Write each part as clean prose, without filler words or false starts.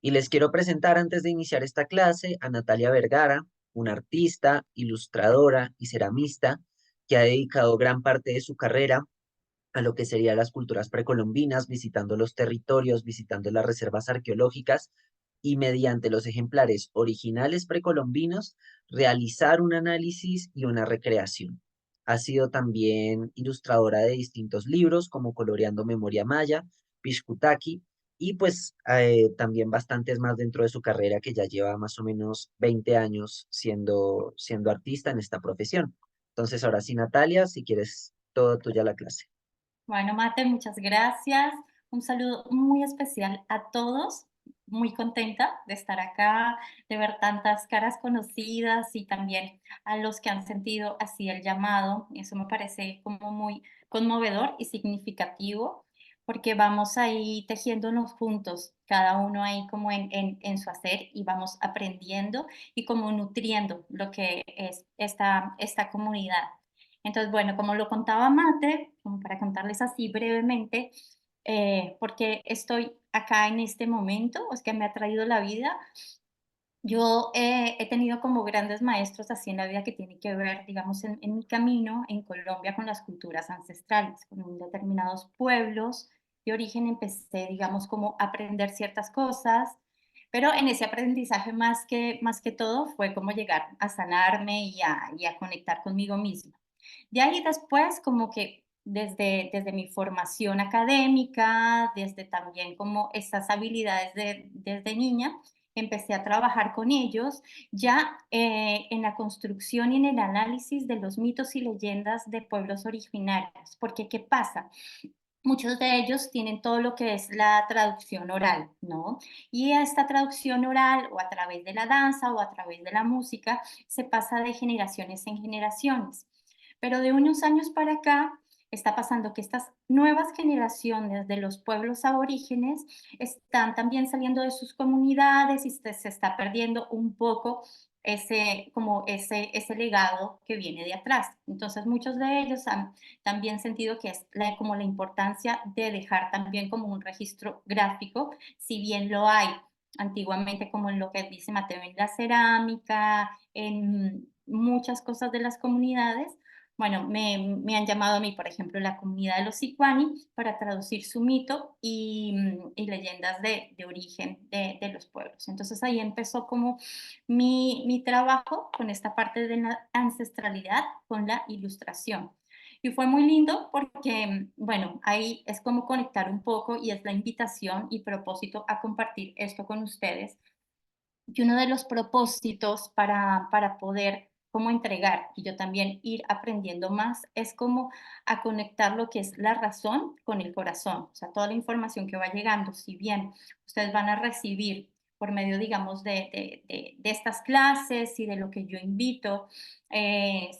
Y les quiero presentar antes de iniciar esta clase a Natalia Vergara, una artista, ilustradora y ceramista que ha dedicado gran parte de su carrera a lo que serían las culturas precolombinas, visitando los territorios, visitando las reservas arqueológicas y mediante los ejemplares originales precolombinos realizar un análisis y una recreación. Ha sido también ilustradora de distintos libros como Coloreando Memoria Maya, Pishkutaki y pues también bastantes más dentro de su carrera que ya lleva más o menos 20 años siendo artista en esta profesión. Entonces, ahora sí, Natalia, si quieres, todo tuya la clase. Bueno, Mate, muchas gracias. Un saludo muy especial a todos. Muy contenta de estar acá, de ver tantas caras conocidas y también a los que han sentido así el llamado. Eso me parece como muy conmovedor y significativo, porque vamos ahí tejiéndonos juntos, cada uno ahí como en su hacer y vamos aprendiendo y como nutriendo lo que es esta comunidad. Entonces, bueno, como lo contaba Mate, como para contarles así brevemente, porque estoy acá en este momento, es que me ha traído la vida. Yo he tenido como grandes maestros así en la vida que tiene que ver, digamos, en mi camino en Colombia con las culturas ancestrales, con determinados pueblos de origen empecé, digamos, como a aprender ciertas cosas, pero en ese aprendizaje más que todo fue como llegar a sanarme y a conectar conmigo misma. De ahí después, como que desde mi formación académica, desde también como estas habilidades desde niña, empecé a trabajar con ellos ya en la construcción y en el análisis de los mitos y leyendas de pueblos originarios. Porque, ¿qué pasa? Muchos de ellos tienen todo lo que es la traducción oral, ¿no? Y esta traducción oral o a través de la danza o a través de la música se pasa de generaciones en generaciones. Pero de unos años para acá está pasando que estas nuevas generaciones de los pueblos aborígenes están también saliendo de sus comunidades y se está perdiendo un poco ese legado que viene de atrás. Entonces muchos de ellos han también sentido que es como la importancia de dejar también como un registro gráfico, si bien lo hay antiguamente como en lo que dice Mateo en la cerámica, en muchas cosas de las comunidades. Bueno, me han llamado a mí, por ejemplo, la comunidad de los Sicuani para traducir su mito y leyendas de origen de los pueblos. Entonces ahí empezó como mi trabajo con esta parte de la ancestralidad, con la ilustración. Y fue muy lindo porque, bueno, ahí es como conectar un poco y es la invitación y propósito a compartir esto con ustedes. Y uno de los propósitos para poder como entregar y yo también ir aprendiendo más es como a conectar lo que es la razón con el corazón. O sea, toda la información que va llegando, si bien ustedes van a recibir por medio, digamos, de estas clases y de lo que yo invito,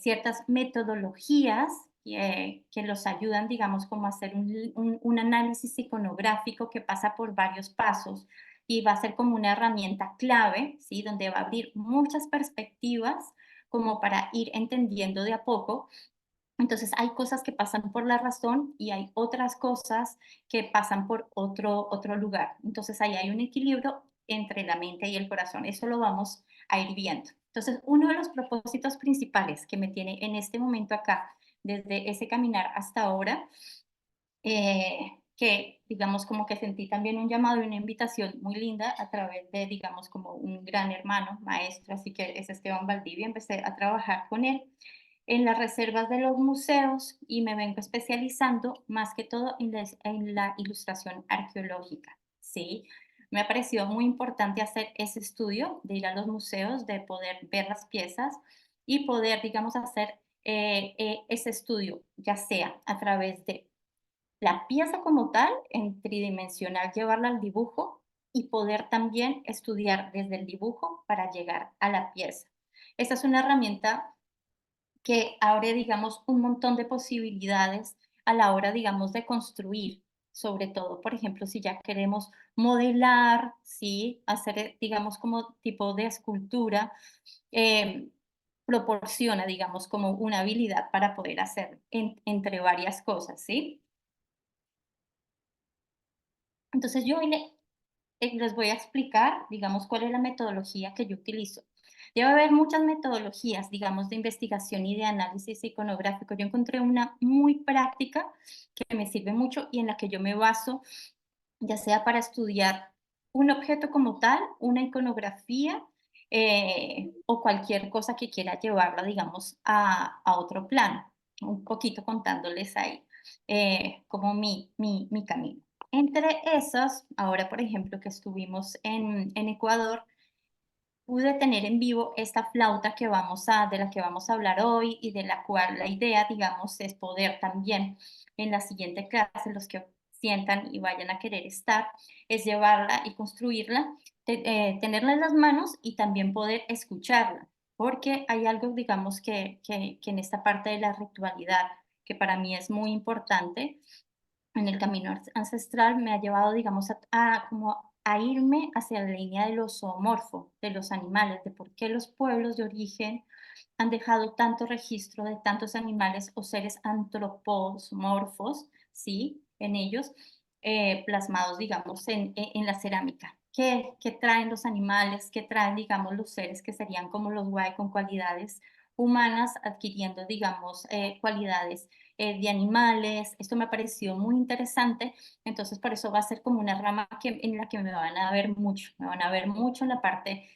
ciertas metodologías que los ayudan, digamos, como a hacer un análisis iconográfico que pasa por varios pasos y va a ser como una herramienta clave, ¿sí? Donde va a abrir muchas perspectivas como para ir entendiendo de a poco. Entonces hay cosas que pasan por la razón y hay otras cosas que pasan por otro lugar. Entonces ahí hay un equilibrio entre la mente y el corazón. Eso lo vamos a ir viendo. Entonces uno de los propósitos principales que me tiene en este momento acá, desde ese caminar hasta ahora, que digamos como que sentí también un llamado y una invitación muy linda a través de, digamos, como un gran hermano, maestro, así que es Esteban Valdivia, empecé a trabajar con él en las reservas de los museos y me vengo especializando más que todo en la ilustración arqueológica, ¿sí? Me ha parecido muy importante hacer ese estudio, de ir a los museos, de poder ver las piezas y poder, digamos, hacer ese estudio, ya sea a través de la pieza como tal, en tridimensional, llevarla al dibujo y poder también estudiar desde el dibujo para llegar a la pieza. Esta es una herramienta que abre, digamos, un montón de posibilidades a la hora, digamos, de construir, sobre todo, por ejemplo, si ya queremos modelar, ¿sí? Hacer, digamos, como tipo de escultura, eh, proporciona, digamos, como una habilidad para poder hacer entre varias cosas, ¿sí? Entonces yo hoy les voy a explicar, digamos, cuál es la metodología que yo utilizo. Debe haber muchas metodologías, digamos, de investigación y de análisis iconográfico. Yo encontré una muy práctica que me sirve mucho y en la que yo me baso, ya sea para estudiar un objeto como tal, una iconografía, o cualquier cosa que quiera llevarla, digamos, a otro plano. Un poquito contándoles ahí como mi camino. Entre esas, ahora por ejemplo que estuvimos en Ecuador, pude tener en vivo esta flauta de la que vamos a hablar hoy y de la cual la idea, digamos, es poder también en la siguiente clase, los que sientan y vayan a querer estar, es llevarla y construirla, tenerla en las manos y también poder escucharla, porque hay algo, digamos, que en esta parte de la ritualidad, que para mí es muy importante, en el camino ancestral me ha llevado, digamos, como a irme hacia la línea de lo zoomorfo, de los animales, de por qué los pueblos de origen han dejado tanto registro de tantos animales o seres antropomorfos, ¿sí? En ellos, plasmados, digamos, en la cerámica. ¿Qué traen los animales? ¿Qué traen, digamos, los seres que serían como los guay con cualidades humanas, adquiriendo, digamos, cualidades de animales? Esto me pareció muy interesante, entonces por eso va a ser como una rama en la que me van a ver mucho, me van a ver mucho en la parte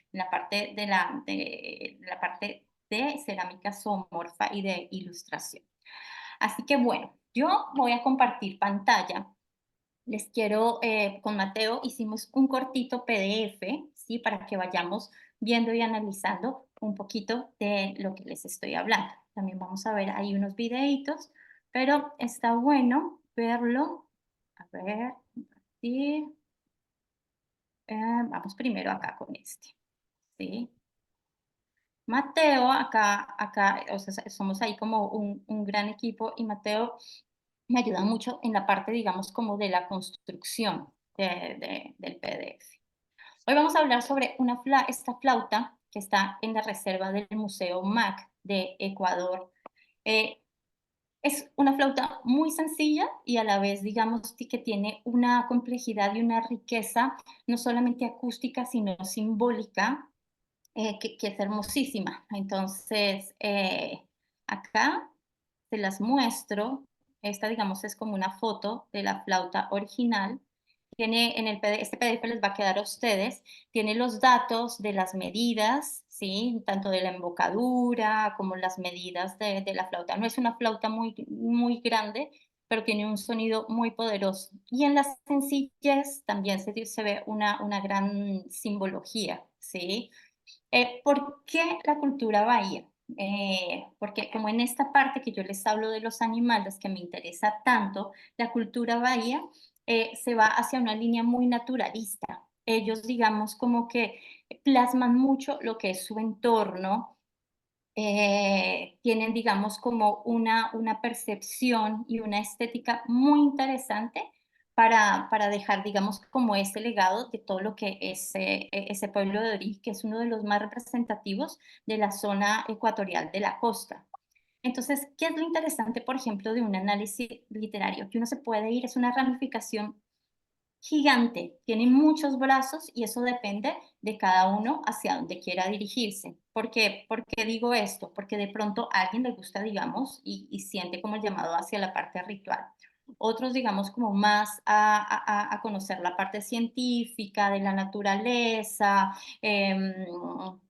de cerámica zoomorfa y de ilustración. Así que bueno, yo voy a compartir pantalla. Les quiero, con Mateo hicimos un cortito PDF, ¿sí? Para que vayamos viendo y analizando un poquito de lo que les estoy hablando. También vamos a ver ahí unos videitos, pero está bueno verlo. A ver, compartir. Vamos primero acá con este, ¿sí? Mateo, acá, o sea, somos ahí como un gran equipo y Mateo me ayuda mucho en la parte, digamos, como de la construcción del PDF. Hoy vamos a hablar sobre esta flauta que está en la reserva del Museo MAC de Ecuador. Eh, es una flauta muy sencilla y a la vez, digamos, que tiene una complejidad y una riqueza, no solamente acústica, sino simbólica, que es hermosísima. Entonces, acá se las muestro. Esta, digamos, es como una foto de la flauta original. Tiene en este PDF les va a quedar a ustedes, tiene los datos de las medidas, ¿sí? Tanto de la embocadura como las medidas de la flauta. No es una flauta muy grande, pero tiene un sonido muy poderoso. Y en las sencillez también se ve una gran simbología, ¿sí? ¿Por qué la cultura bahía? Porque como en esta parte que yo les hablo de los animales que me interesa tanto, la cultura bahía se va hacia una línea muy naturalista. Ellos, digamos, como que plasman mucho lo que es su entorno, tienen, digamos, como una percepción y una estética muy interesante para dejar, digamos, como ese legado de todo lo que es ese pueblo de Orís, que es uno de los más representativos de la zona ecuatorial de la costa. Entonces, ¿qué es lo interesante, por ejemplo, de un análisis literario? Que uno se puede ir, es una ramificación gigante, tiene muchos brazos y eso depende de cada uno hacia dónde quiera dirigirse. ¿Por qué digo esto? Porque de pronto a alguien le gusta, digamos, y siente como el llamado hacia la parte ritual. Otros, digamos, como más a conocer la parte científica de la naturaleza,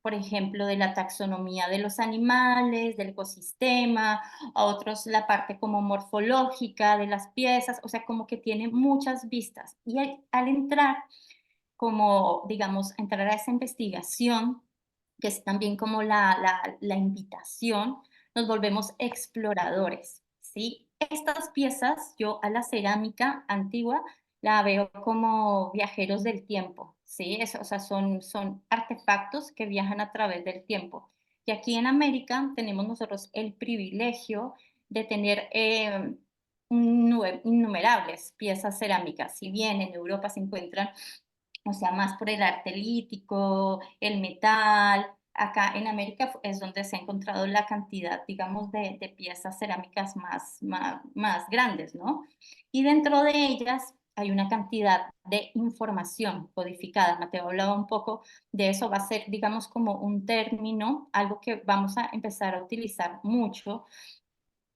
por ejemplo, de la taxonomía de los animales, del ecosistema, a otros la parte como morfológica de las piezas, o sea, como que tiene muchas vistas. Y al entrar, como, digamos, entrar a esa investigación, que es también como la invitación, nos volvemos exploradores, ¿sí? Estas piezas, yo a la cerámica antigua la veo como viajeros del tiempo, ¿sí? O sea, son artefactos que viajan a través del tiempo. Y aquí en América tenemos nosotros el privilegio de tener innumerables piezas cerámicas. Si bien en Europa se encuentran, o sea, más por el arte lítico, el metal, acá en América es donde se ha encontrado la cantidad, digamos, de piezas cerámicas más grandes, ¿no? Y dentro de ellas hay una cantidad de información codificada. Mateo hablaba un poco de eso, va a ser, digamos, como un término, algo que vamos a empezar a utilizar mucho.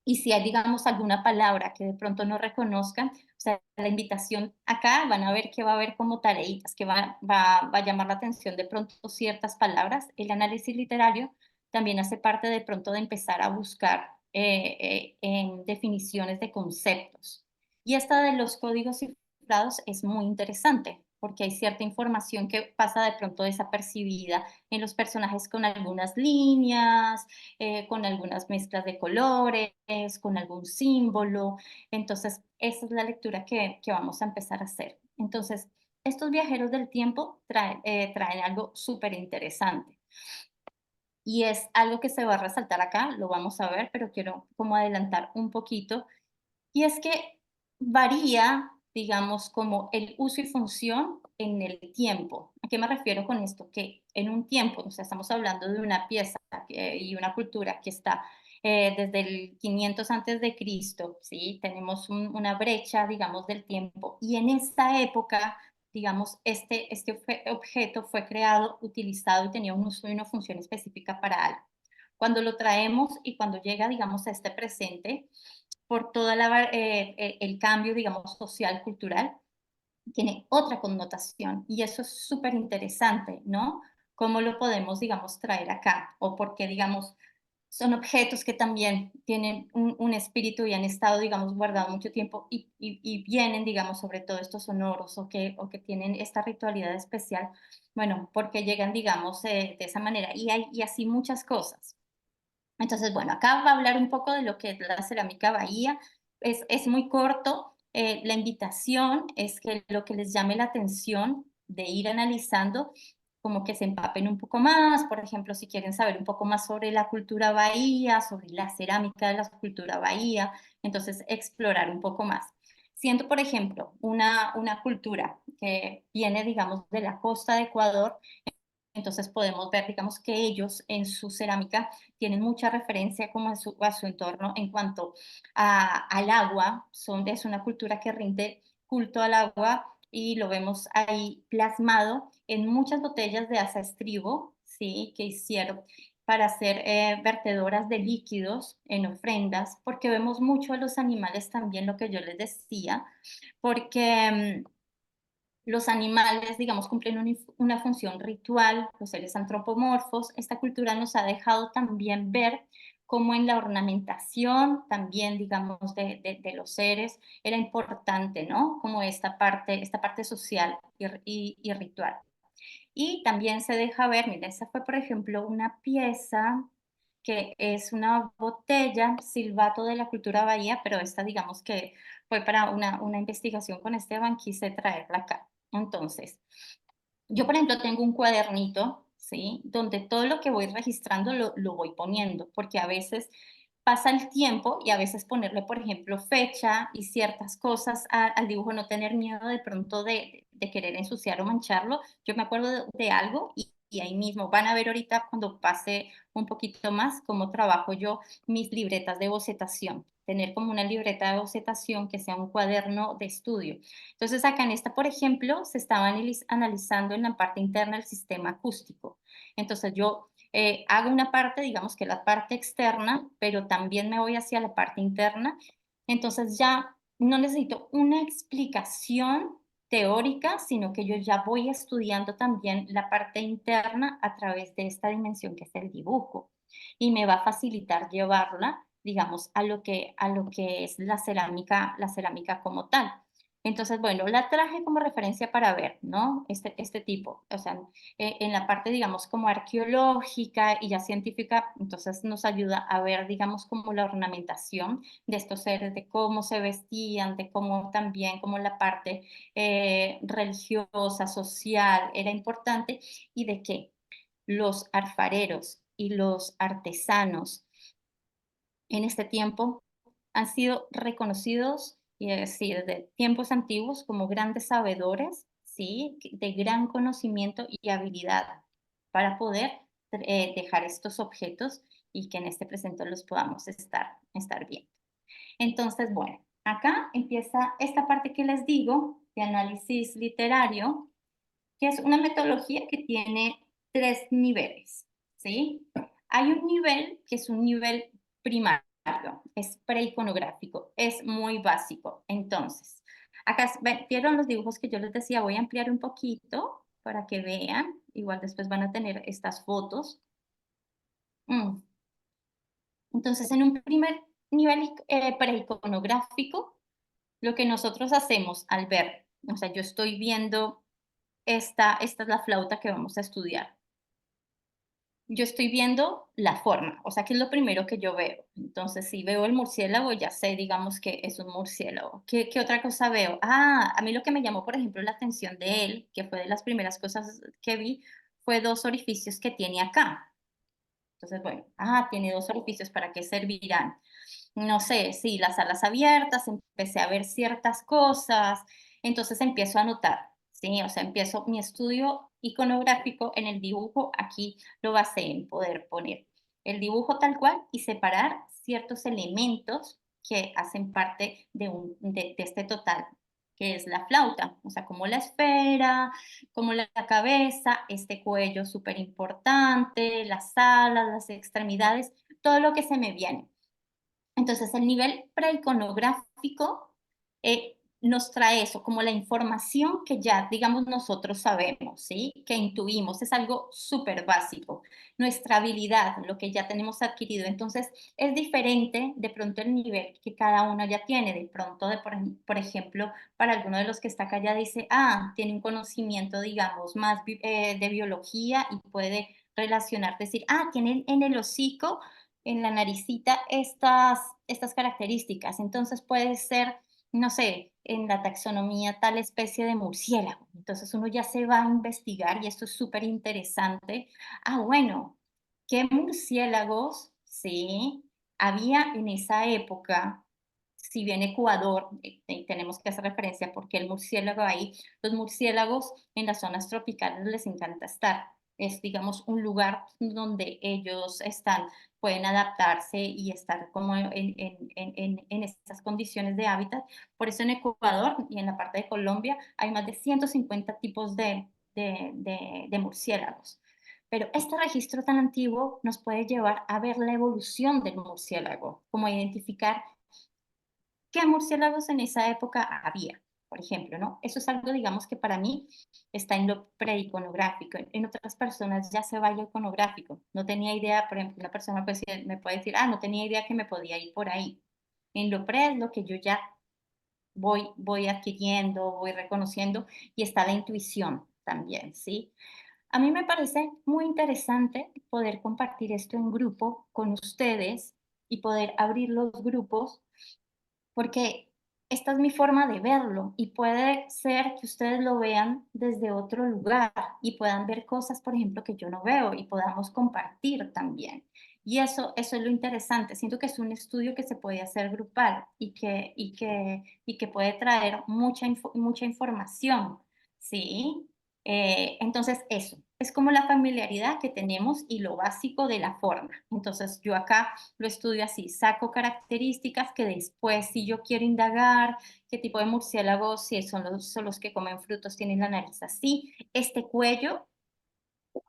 Y si hay, digamos, alguna palabra que de pronto no reconozcan, o sea, la invitación acá van a ver que va a haber como tareitas, que va a llamar la atención de pronto ciertas palabras. El análisis literario también hace parte de pronto de empezar a buscar en definiciones de conceptos. Y esta de los códigos cifrados es muy interesante porque hay cierta información que pasa de pronto desapercibida en los personajes con algunas líneas, con algunas mezclas de colores, con algún símbolo. Entonces, esa es la lectura que vamos a empezar a hacer. Entonces, estos viajeros del tiempo traen algo súper interesante. Y es algo que se va a resaltar acá, lo vamos a ver, pero quiero como adelantar un poquito. Y es que varía, digamos, como el uso y función en el tiempo. ¿A qué me refiero con esto? Que en un tiempo, o sea, estamos hablando de una pieza y una cultura que está desde el 500 antes de Cristo, ¿sí? Tenemos una brecha, digamos, del tiempo. Y en esta época, digamos, este objeto fue creado, utilizado y tenía un uso y una función específica para algo. Cuando lo traemos y cuando llega, digamos, a este presente, por todo el cambio, digamos, social, cultural, tiene otra connotación y eso es súper interesante, ¿no? ¿Cómo lo podemos, digamos, traer acá? O porque, digamos, son objetos que también tienen un espíritu y han estado, digamos, guardados mucho tiempo y vienen, digamos, sobre todo estos sonoros o que tienen esta ritualidad especial, bueno, porque llegan, digamos, de esa manera. Y así muchas cosas. Entonces, bueno, acá va a hablar un poco de lo que es la cerámica Bahía. Es muy corto. La invitación es que lo que les llame la atención de ir analizando, como que se empapen un poco más, por ejemplo, si quieren saber un poco más sobre la cultura bahía, sobre la cerámica de la cultura bahía, entonces explorar un poco más. Siendo, por ejemplo, una cultura que viene, digamos, de la costa de Ecuador, entonces podemos ver, digamos, que ellos en su cerámica tienen mucha referencia como a su entorno en cuanto al agua. Es una cultura que rinde culto al agua y lo vemos ahí plasmado en muchas botellas de asa estribo, ¿sí? Que hicieron para hacer vertedoras de líquidos en ofrendas, porque vemos mucho a los animales también, lo que yo les decía, porque los animales, digamos, cumplen una función ritual, los seres antropomorfos. Esta cultura nos ha dejado también ver cómo en la ornamentación también, digamos, de los seres era importante, ¿no? Como esta parte social y ritual. Y también se deja ver, mira, esa fue, por ejemplo, una pieza que es una botella, silbato de la cultura bahía, pero esta digamos que fue para una investigación con Esteban, quise traerla acá. Entonces, yo, por ejemplo, tengo un cuadernito, ¿sí? Donde todo lo que voy registrando lo voy poniendo, porque a veces pasa el tiempo y a veces ponerle, por ejemplo, fecha y ciertas cosas al dibujo, no tener miedo de pronto de querer ensuciar o mancharlo. Yo me acuerdo de algo y ahí mismo van a ver ahorita cuando pase un poquito más cómo trabajo yo mis libretas de bocetación. Tener como una libreta de bocetación que sea un cuaderno de estudio. Entonces, acá en esta, por ejemplo, se estaba analizando en la parte interna el sistema acústico. Entonces, yo hago una parte, digamos que la parte externa, pero también me voy hacia la parte interna. Entonces, ya no necesito una explicación teórica, sino que yo ya voy estudiando también la parte interna a través de esta dimensión que es el dibujo. Y me va a facilitar llevarla, digamos, a lo que es la cerámica como tal. Entonces, bueno, la traje como referencia para ver, ¿no? Este tipo, o sea, en la parte, digamos, como arqueológica y ya científica, entonces nos ayuda a ver, digamos, como la ornamentación de estos seres, de cómo se vestían, de cómo también, como la parte religiosa, social era importante y de que los alfareros y los artesanos en este tiempo han sido reconocidos y sí, desde tiempos antiguos como grandes sabedores, ¿sí? De gran conocimiento y habilidad para poder dejar estos objetos y que en este presente los podamos estar viendo. Entonces, bueno, acá empieza esta parte que les digo. de análisis literario, que es una metodología que tiene 3 niveles, ¿sí? Hay un nivel que es un nivel primario, es preiconográfico, es muy básico. Entonces, acá vieron los dibujos que yo les decía, voy a ampliar un poquito para que vean, igual después van a tener estas fotos. Mm. Entonces, en un primer nivel preiconográfico, lo que nosotros hacemos al ver, o sea, yo estoy viendo esta es la flauta que vamos a estudiar. Yo estoy viendo la forma, o sea, que es lo primero que yo veo. Entonces, si veo el murciélago, ya sé, digamos, que es un murciélago. ¿Qué otra cosa veo? Ah, a mí lo que me llamó, por ejemplo, la atención de él, que fue de las primeras cosas que vi, fue 2 orificios que tiene acá. Entonces, bueno, tiene 2 orificios, ¿para qué servirán? No sé, sí, las alas abiertas, empecé a ver ciertas cosas, entonces empiezo a notar, ¿sí? O sea, empiezo mi estudio iconográfico en el dibujo, aquí lo basé en poder poner el dibujo tal cual y separar ciertos elementos que hacen parte de este total, que es la flauta, o sea, como la esfera, como la cabeza, este cuello súper importante, las alas, las extremidades, todo lo que se me viene. Entonces, el nivel preiconográfico nos trae eso, como la información que ya, digamos, nosotros sabemos, ¿sí? Que intuimos, es algo súper básico. Nuestra habilidad, lo que ya tenemos adquirido. Entonces, es diferente de pronto el nivel que cada uno ya tiene. De pronto, por ejemplo, para alguno de los que está acá ya dice, tiene un conocimiento, digamos, más de biología y puede relacionar, decir, tiene en el hocico en la naricita estas características. Entonces puede ser, no sé, en la taxonomía tal especie de murciélago. Entonces uno ya se va a investigar y esto es súper interesante. Bueno, ¿qué murciélagos, sí, había en esa época? Si bien Ecuador, tenemos que hacer referencia porque el murciélago ahí, los murciélagos en las zonas tropicales les encanta estar. Es, digamos, un lugar donde ellos están, pueden adaptarse y estar como en estas condiciones de hábitat. Por eso en Ecuador y en la parte de Colombia hay más de 150 tipos de murciélagos. Pero este registro tan antiguo nos puede llevar a ver la evolución del murciélago, como identificar qué murciélagos en esa época había, por ejemplo, ¿no? Eso es algo, digamos, que para mí está en lo preiconográfico. En otras personas ya se va lo iconográfico. No tenía idea, por ejemplo, una persona me puede decir, no tenía idea que me podía ir por ahí. En lo pre es lo que yo ya voy adquiriendo, voy reconociendo y está la intuición también, ¿sí? A mí me parece muy interesante poder compartir esto en grupo con ustedes y poder abrir los grupos porque esta es mi forma de verlo y puede ser que ustedes lo vean desde otro lugar y puedan ver cosas, por ejemplo, que yo no veo y podamos compartir también. Y eso es lo interesante. Siento que es un estudio que se puede hacer grupal y que puede traer mucha información, ¿sí? Entonces, eso, es como la familiaridad que tenemos y lo básico de la forma. Entonces, yo acá lo estudio así, saco características que después, si yo quiero indagar qué tipo de murciélagos, si son los que comen frutos, tienen la nariz así, este cuello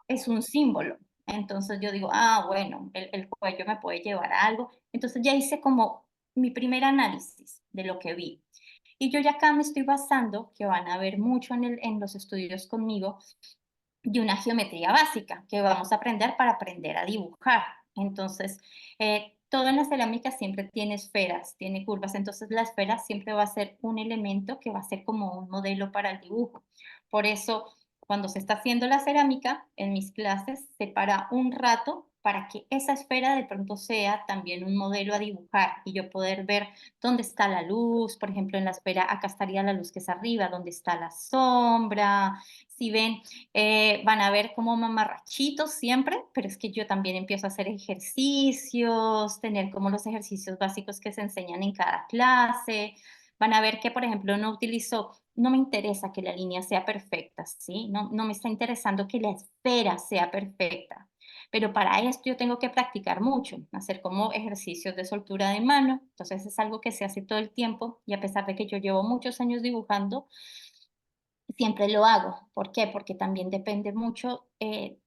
es un símbolo. Entonces yo digo, bueno, el cuello me puede llevar a algo. Entonces ya hice como mi primer análisis de lo que vi. Y yo ya acá me estoy basando, que van a ver mucho en los estudios conmigo, de una geometría básica que vamos a aprender para aprender a dibujar. Entonces, todo en la cerámica siempre tiene esferas, tiene curvas, entonces la esfera siempre va a ser un elemento que va a ser como un modelo para el dibujo. Por eso, cuando se está haciendo la cerámica, en mis clases se para un rato para que esa esfera de pronto sea también un modelo a dibujar y yo poder ver dónde está la luz, por ejemplo, en la esfera acá estaría la luz que es arriba, dónde está la sombra, si ven van a ver como mamarrachitos siempre, pero es que yo también empiezo a hacer ejercicios, tener como los ejercicios básicos que se enseñan en cada clase. Van a ver que, por ejemplo, no me interesa que la línea sea perfecta, ¿sí? No me está interesando que la esfera sea perfecta. Pero para esto yo tengo que practicar mucho, hacer como ejercicios de soltura de mano. Entonces es algo que se hace todo el tiempo y a pesar de que yo llevo muchos años dibujando, siempre lo hago. ¿Por qué? Porque también depende mucho de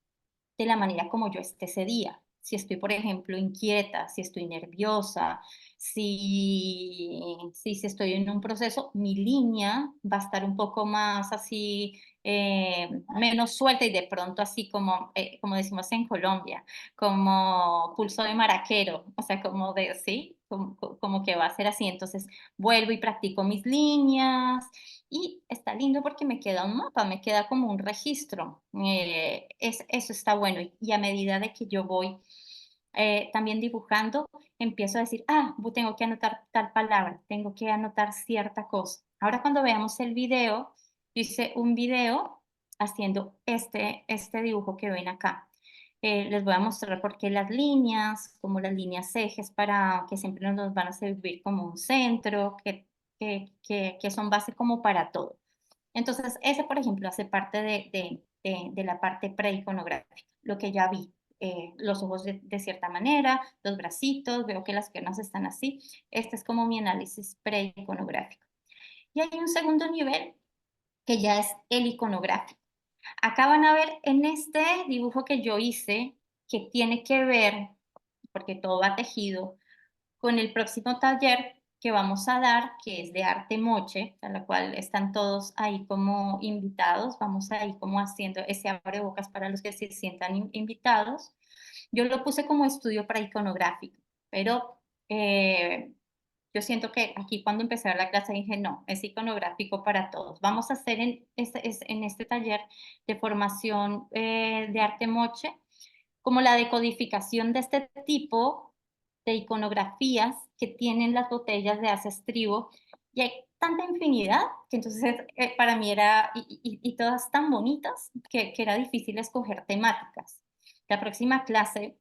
la manera como yo esté ese día. Si estoy, por ejemplo, inquieta, si estoy nerviosa, si estoy en un proceso, mi línea va a estar un poco más así, menos suelta y de pronto así como, como decimos en Colombia, como pulso de maraquero, o sea, como de, ¿sí? Como que va a ser así. Entonces vuelvo y practico mis líneas, y está lindo porque me queda un mapa, me queda como un registro. Eso está bueno. Y a medida de que yo voy también dibujando, empiezo a decir, ah, tengo que anotar tal palabra, tengo que anotar cierta cosa. Ahora cuando veamos el video, yo hice un video haciendo este dibujo que ven acá. Les voy a mostrar por qué las líneas, como las líneas ejes, para que siempre nos van a servir como un centro, que son base como para todo. Entonces, ese, por ejemplo, hace parte de la parte preiconográfica, lo que ya vi. Los ojos de cierta manera, los bracitos, veo que las piernas están así. Este es como mi análisis preiconográfico. Y hay un segundo nivel que ya es el iconográfico. Acá van a ver en este dibujo que yo hice, que tiene que ver, porque todo va tejido, con el próximo taller que vamos a dar, que es de arte moche, a la cual están todos ahí como invitados. Vamos ahí como haciendo ese abrebocas para los que se sientan invitados. Yo lo puse como estudio para iconográfico, pero yo siento que aquí cuando empecé a dar la clase dije, no, es iconográfico para todos. Vamos a hacer en este taller de formación de arte moche, como la decodificación de este tipo de iconografías que tienen las botellas de Hace Estribo, y hay tanta infinidad que entonces para mí era, y todas tan bonitas, que era difícil escoger temáticas. La próxima clase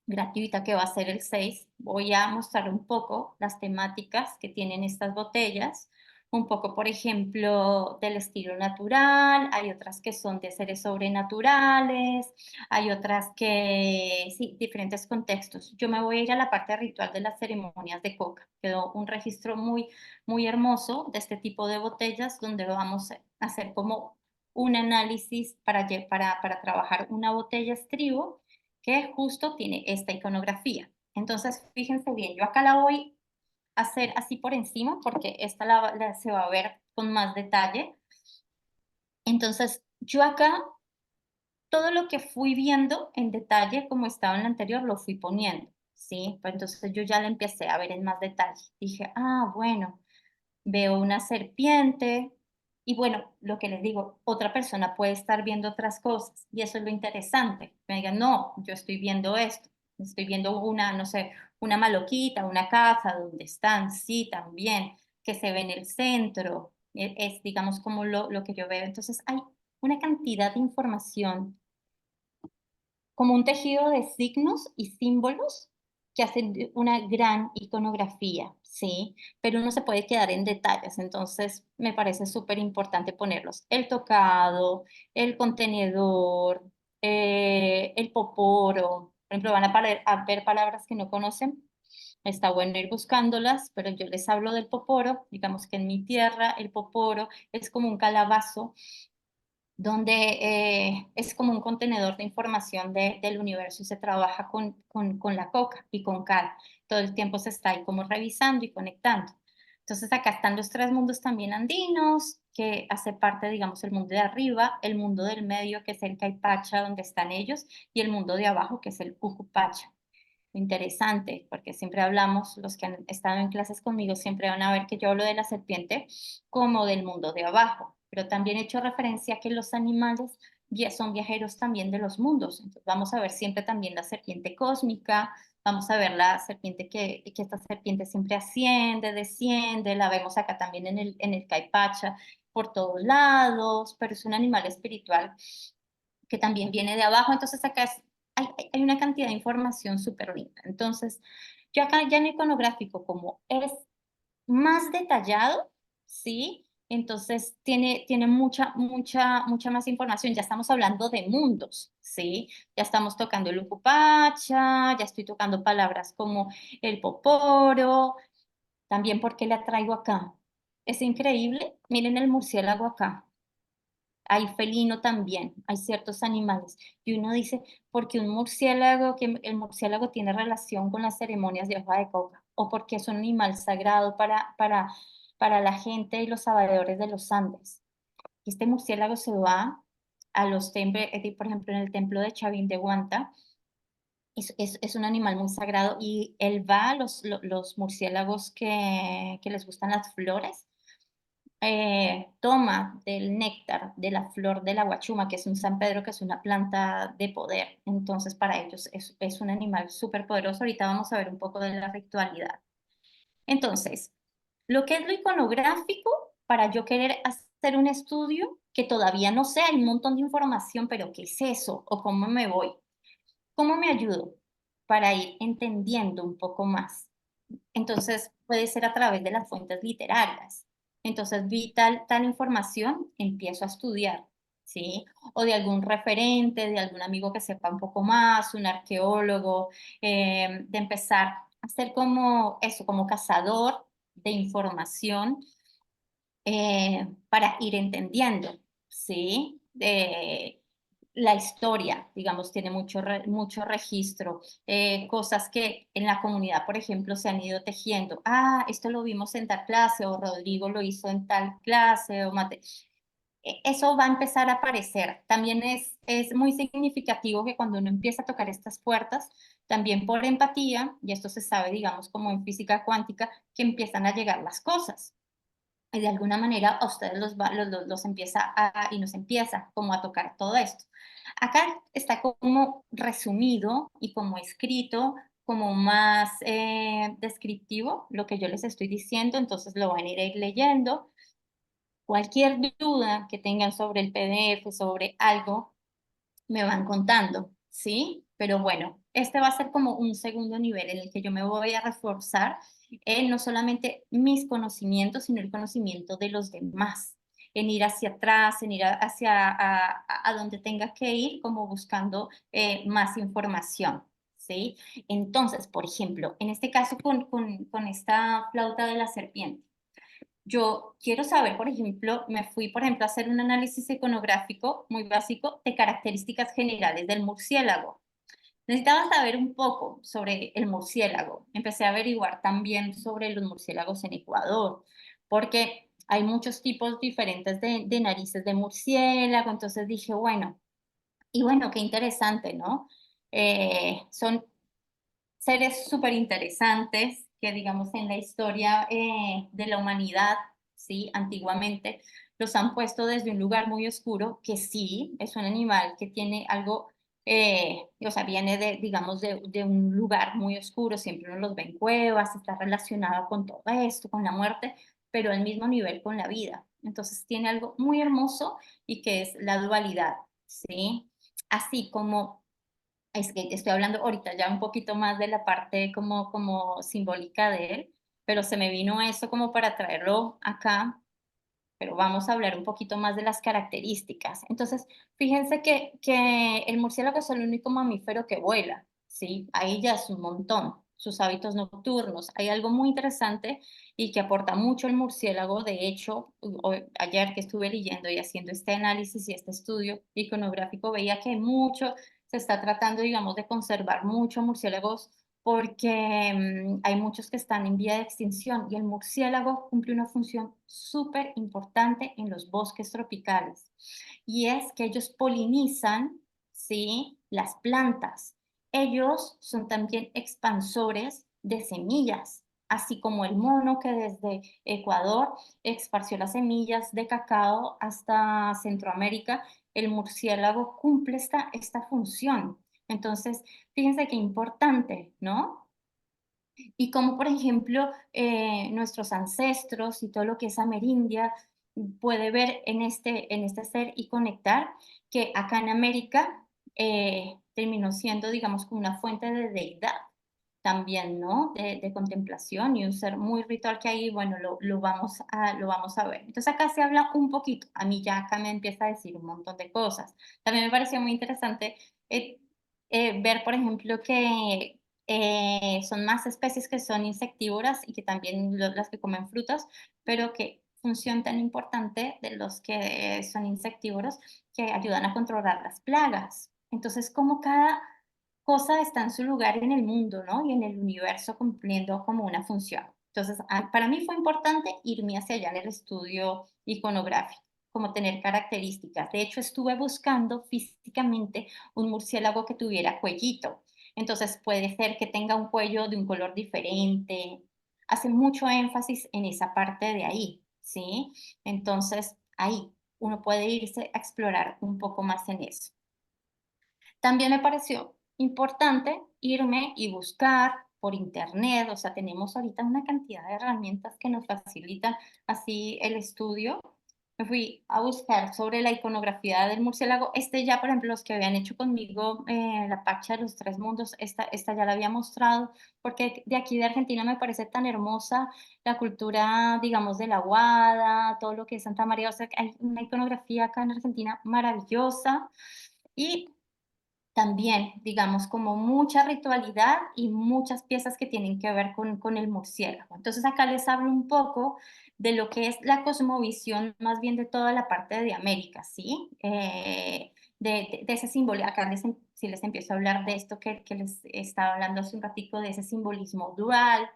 gratuita, que va a ser el 6, voy a mostrar un poco las temáticas que tienen estas botellas, un poco, por ejemplo, del estilo natural. Hay otras que son de seres sobrenaturales, hay otras que, sí, diferentes contextos. Yo me voy a ir a la parte ritual de las ceremonias de coca. Quedó un registro muy, muy hermoso de este tipo de botellas, donde vamos a hacer como un análisis para trabajar una botella estribo que justo tiene esta iconografía. Entonces, fíjense bien, yo acá la voy a hacer así por encima porque esta se va a ver con más detalle. Entonces, yo acá todo lo que fui viendo en detalle como estaba en la anterior lo fui poniendo, ¿sí? Pues entonces yo ya la empecé a ver en más detalle. Dije, ah, bueno, veo una serpiente. Y bueno, lo que les digo, otra persona puede estar viendo otras cosas y eso es lo interesante. Me digan, no, yo estoy viendo esto, estoy viendo una, no sé, una maloquita, una casa donde están, sí, también, que se ve en el centro, es digamos como lo que yo veo. Entonces hay una cantidad de información, como un tejido de signos y símbolos que hacen una gran iconografía, ¿sí? Pero uno se puede quedar en detalles, entonces me parece súper importante ponerlos. El tocado, el contenedor, el poporo. Por ejemplo, van a ver palabras que no conocen. Está bueno ir buscándolas, pero yo les hablo del poporo. Digamos que en mi tierra el poporo es como un calabazo donde es como un contenedor de información del universo y se trabaja con la coca y con cal. Todo el tiempo se está ahí como revisando y conectando. Entonces acá están los tres mundos también andinos, que hace parte, digamos, el mundo de arriba, el mundo del medio, que es el Caipacha, donde están ellos, y el mundo de abajo, que es el Cucupacha. Interesante, porque siempre hablamos, los que han estado en clases conmigo siempre van a ver que yo hablo de la serpiente como del mundo de abajo, pero también he hecho referencia a que los animales son viajeros también de los mundos. Entonces vamos a ver siempre también la serpiente cósmica, vamos a ver la serpiente que esta serpiente siempre asciende, desciende, la vemos acá también en el Caipacha, por todos lados, pero es un animal espiritual que también viene de abajo. Entonces acá hay una cantidad de información súper linda. Entonces, yo acá ya en iconográfico, como es más detallado, ¿sí? Entonces tiene mucha más información. Ya estamos hablando de mundos, ¿sí? Ya estamos tocando el ucupacha, ya estoy tocando palabras como el poporo. También, ¿porque la traigo acá? Es increíble. Miren el murciélago acá. hay felino también, hay ciertos animales. Y uno dice, porque un murciélago, que el murciélago tiene relación con las ceremonias de hoja de coca, o porque es un animal sagrado para la gente y los sabedores de los Andes. Este murciélago se va a los templos, por ejemplo, en el templo de Chavín de Huanta, es un animal muy sagrado y él va a los murciélagos que les gustan las flores, toma del néctar de la flor de la guachuma, que es un San Pedro, que es una planta de poder. Entonces, para ellos es un animal súper poderoso. Ahorita vamos a ver un poco de la ritualidad. Entonces, lo que es lo iconográfico, para yo querer hacer un estudio, que todavía no sé, hay un montón de información, pero ¿qué es eso? ¿O cómo me voy? ¿Cómo me ayudo para ir entendiendo un poco más? Entonces, puede ser a través de las fuentes literarias. Entonces, vi tal información, empiezo a estudiar, ¿sí? O de algún referente, de algún amigo que sepa un poco más, un arqueólogo, de empezar a ser como eso, como cazador de información para ir entendiendo, ¿sí? La historia, digamos, tiene mucho registro, cosas que en la comunidad, por ejemplo, se han ido tejiendo. Ah, esto lo vimos en tal clase, o Rodrigo lo hizo en tal clase, o Mate. Eso va a empezar a aparecer. También es muy significativo que cuando uno empieza a tocar estas puertas, también por empatía, y esto se sabe, digamos, como en física cuántica, que empiezan a llegar las cosas y de alguna manera a ustedes los empieza y nos empieza como a tocar todo esto. Acá está como resumido y como escrito, como más descriptivo lo que yo les estoy diciendo, entonces lo van a ir leyendo. Cualquier duda que tengan sobre el PDF, sobre algo, me van contando, ¿sí? Pero bueno, este va a ser como un segundo nivel en el que yo me voy a reforzar en no solamente mis conocimientos, sino el conocimiento de los demás, en ir hacia atrás, en ir hacia a donde tenga que ir, como buscando más información, ¿sí? Entonces, por ejemplo, en este caso con esta flauta de la serpiente, yo quiero saber, por ejemplo, me fui, por ejemplo, a hacer un análisis iconográfico muy básico de características generales del murciélago. Necesitaba saber un poco sobre el murciélago. Empecé a averiguar también sobre los murciélagos en Ecuador, porque hay muchos tipos diferentes de narices de murciélago. Entonces dije, bueno, y bueno, qué interesante, ¿no? Son seres súper interesantes que, digamos, en la historia de la humanidad, ¿sí? Antiguamente, los han puesto desde un lugar muy oscuro, que sí, es un animal que tiene algo, o sea, viene de, digamos, de un lugar muy oscuro, siempre uno los ve en cuevas, está relacionado con todo esto, con la muerte, pero al mismo nivel con la vida. Entonces tiene algo muy hermoso y que es la dualidad, ¿sí? Así como es que estoy hablando ahorita ya un poquito más de la parte como simbólica de él, pero se me vino eso como para traerlo acá, pero vamos a hablar un poquito más de las características. Entonces, fíjense que el murciélago es el único mamífero que vuela, ¿sí? Ahí ya es un montón. Sus hábitos nocturnos. Hay algo muy interesante y que aporta mucho el murciélago. De hecho, ayer que estuve leyendo y haciendo este análisis y este estudio iconográfico, veía que mucho se está tratando, digamos, de conservar mucho murciélagos porque hay muchos que están en vía de extinción y el murciélago cumple una función súper importante en los bosques tropicales y es que ellos polinizan, ¿sí? Las plantas. Ellos son también expansores de semillas, así como el mono que desde Ecuador esparció las semillas de cacao hasta Centroamérica, el murciélago cumple esta función. Entonces, fíjense qué importante, ¿no? Y como, por ejemplo, nuestros ancestros y todo lo que es amerindia puede ver en este ser y conectar, que acá en América terminó siendo, digamos, como una fuente de deidad también, ¿no? De contemplación y un ser muy ritual que ahí, bueno, lo vamos a ver. Entonces acá se habla un poquito, a mí ya acá me empieza a decir un montón de cosas. También me pareció muy interesante eh, ver, por ejemplo, que son más especies que son insectívoras y que también las que comen frutas, pero que función tan importante de los que son insectívoros que ayudan a controlar las plagas. Entonces, como cada cosa está en su lugar en el mundo, ¿no? Y en el universo cumpliendo como una función. Entonces, para mí fue importante irme hacia allá en el estudio iconográfico, como tener características. De hecho, estuve buscando físicamente un murciélago que tuviera cuellito. Entonces, puede ser que tenga un cuello de un color diferente. Hace mucho énfasis en esa parte de ahí, ¿sí? Entonces, ahí uno puede irse a explorar un poco más en eso. También me pareció importante irme y buscar por internet, o sea, tenemos ahorita una cantidad de herramientas que nos facilitan así el estudio. Me fui a buscar sobre la iconografía del murciélago. Este ya, por ejemplo, los que habían hecho conmigo la Pacha de los Tres Mundos, esta ya la había mostrado, porque de aquí de Argentina me parece tan hermosa la cultura, digamos, de la Guada, todo lo que es Santa María, o sea, que hay una iconografía acá en Argentina maravillosa. Y también, digamos, como mucha ritualidad y muchas piezas que tienen que ver con el murciélago. Entonces, acá les hablo un poco de lo que es la cosmovisión, más bien de toda la parte de América, ¿sí? De ese símbolo, acá sí les empiezo a hablar de esto que les estaba hablando hace un ratico, de ese simbolismo dual,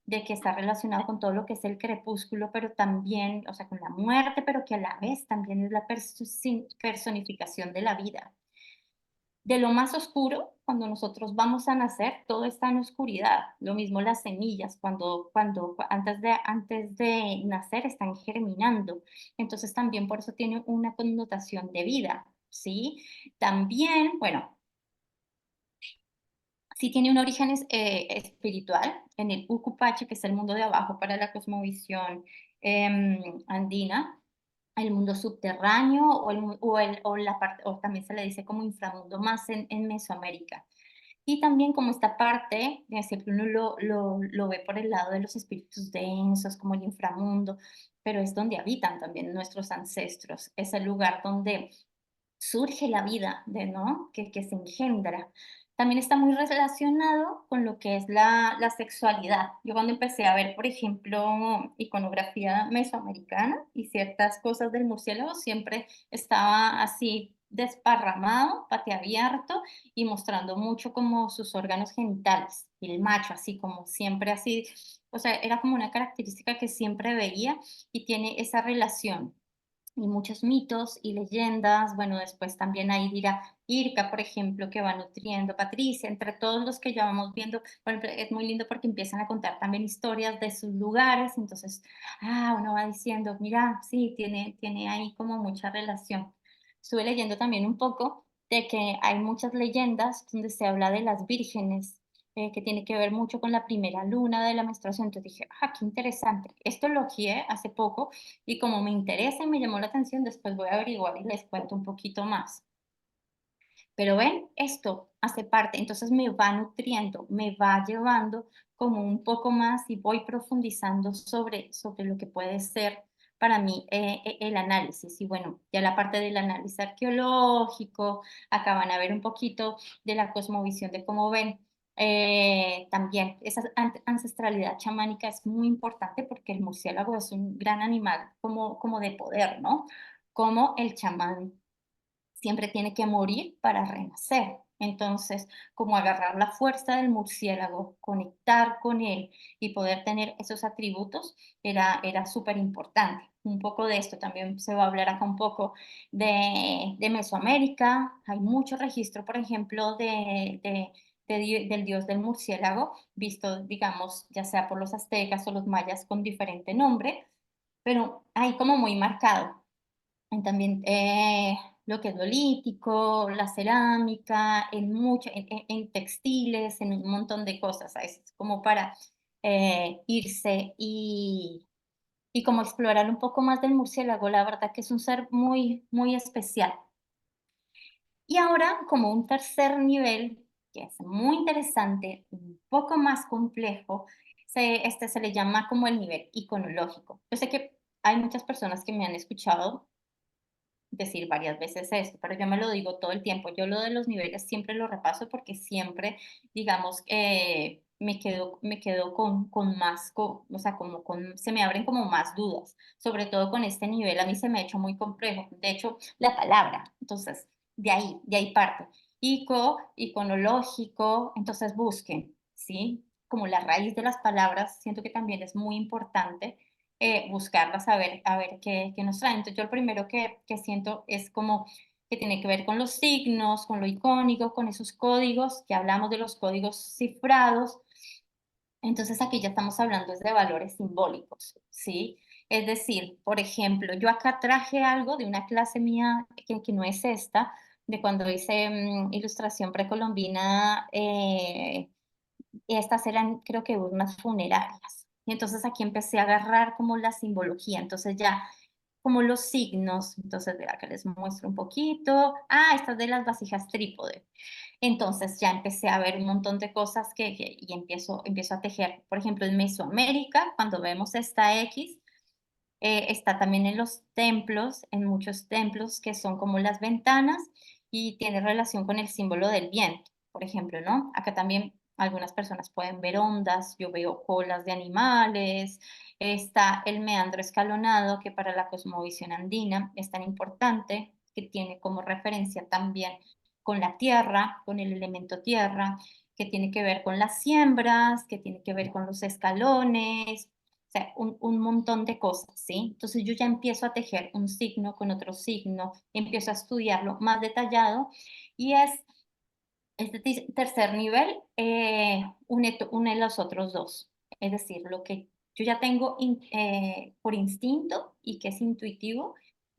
de que está relacionado con todo lo que es el crepúsculo, pero también, o sea, con la muerte, pero que a la vez también es la personificación de la vida. De lo más oscuro, cuando nosotros vamos a nacer, todo está en oscuridad. Lo mismo las semillas, antes de nacer están germinando. Entonces también por eso tiene una connotación de vida, ¿sí? También, bueno, sí tiene un origen espiritual en el Ucupache, que es el mundo de abajo para la cosmovisión andina, el mundo subterráneo o la parte, o también se le dice como inframundo más en Mesoamérica. Y también como esta parte, siempre uno lo ve por el lado de los espíritus densos, como el inframundo, pero es donde habitan también nuestros ancestros, es el lugar donde surge la vida, ¿no? Que se engendra. También está muy relacionado con lo que es la sexualidad. Yo cuando empecé a ver, por ejemplo, iconografía mesoamericana y ciertas cosas del murciélago, siempre estaba así desparramado, abierto y mostrando mucho como sus órganos genitales. Y el macho, así como siempre así, o sea, era como una característica que siempre veía y tiene esa relación y muchos mitos y leyendas. Bueno, después también ahí dirá Irka, por ejemplo, que va nutriendo, Patricia, entre todos los que ya vamos viendo, por ejemplo, es muy lindo porque empiezan a contar también historias de sus lugares, entonces, uno va diciendo, mira, sí, tiene ahí como mucha relación. Estuve leyendo también un poco de que hay muchas leyendas donde se habla de las vírgenes, que tiene que ver mucho con la primera luna de la menstruación. Entonces dije, qué interesante. Esto lo guié hace poco y como me interesa y me llamó la atención, después voy a averiguar y les cuento un poquito más. Pero ven, esto hace parte, entonces me va nutriendo, me va llevando como un poco más y voy profundizando sobre lo que puede ser para mí el análisis. Y bueno, ya la parte del análisis arqueológico, acá van a ver un poquito de la cosmovisión de cómo ven. También esa ancestralidad chamánica es muy importante porque el murciélago es un gran animal como de poder, ¿no? Como el chamán siempre tiene que morir para renacer. Entonces, como agarrar la fuerza del murciélago, conectar con él y poder tener esos atributos era súper importante. Un poco de esto también se va a hablar acá un poco de Mesoamérica. Hay mucho registro, por ejemplo, del dios del murciélago, visto, digamos, ya sea por los aztecas o los mayas con diferente nombre, pero hay como muy marcado. Y también lo que es lo lítico, la cerámica, en textiles, en un montón de cosas, ¿sabes? Como para irse y como explorar un poco más del murciélago. La verdad que es un ser muy, muy especial. Y ahora, como un tercer nivel, que es muy interesante, un poco más complejo, se le llama como el nivel iconológico. Yo sé que hay muchas personas que me han escuchado decir varias veces esto, pero yo me lo digo todo el tiempo. Yo lo de los niveles siempre lo repaso porque siempre, digamos, me quedo con más, o sea, como se me abren como más dudas, sobre todo con este nivel, a mí se me ha hecho muy complejo. De hecho, la palabra, entonces, de ahí parte. Iconológico, entonces busquen, ¿sí? Como la raíz de las palabras, siento que también es muy importante buscarlas, a ver qué nos traen. Entonces, yo lo primero que siento es como que tiene que ver con los signos, con lo icónico, con esos códigos, que hablamos de los códigos cifrados. Entonces aquí ya estamos hablando es de valores simbólicos, ¿sí? Es decir, por ejemplo, yo acá traje algo de una clase mía que no es esta, de cuando hice ilustración precolombina, estas eran creo que unas funerarias. Y entonces aquí empecé a agarrar como la simbología, entonces ya como los signos, entonces vea que les muestro un poquito. Ah, estas de las vasijas trípode. Entonces ya empecé a ver un montón de cosas y empiezo a tejer. Por ejemplo, en Mesoamérica, cuando vemos esta X, está también en los templos, en muchos templos que son como las ventanas y tiene relación con el símbolo del viento, por ejemplo, ¿no? Acá también algunas personas pueden ver ondas, yo veo colas de animales, está el meandro escalonado, que para la cosmovisión andina es tan importante, que tiene como referencia también con la tierra, con el elemento tierra, que tiene que ver con las siembras, que tiene que ver con los escalones, o sea, un montón de cosas, ¿sí? Entonces yo ya empiezo a tejer un signo con otro signo, empiezo a estudiarlo más detallado y es este tercer nivel une los otros dos. Es decir, lo que yo ya tengo por instinto y que es intuitivo,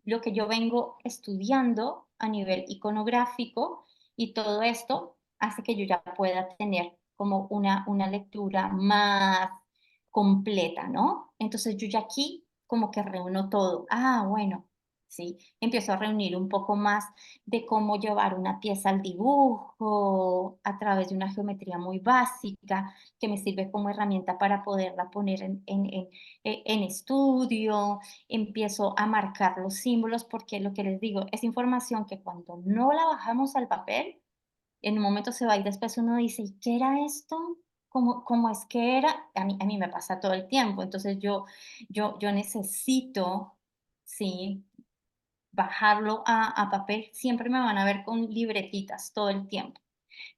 lo que yo vengo estudiando a nivel iconográfico y todo esto hace que yo ya pueda tener como una lectura más completa, ¿no? Entonces yo ya aquí como que reúno todo. Ah, bueno, sí, empiezo a reunir un poco más de cómo llevar una pieza al dibujo a través de una geometría muy básica que me sirve como herramienta para poderla poner en estudio. Empiezo a marcar los símbolos porque lo que les digo es información que cuando no la bajamos al papel, en un momento se va y después uno dice, ¿y qué era esto? ¿Cómo es que era? A mí me pasa todo el tiempo, entonces yo necesito, sí, bajarlo a papel, siempre me van a ver con libretitas todo el tiempo,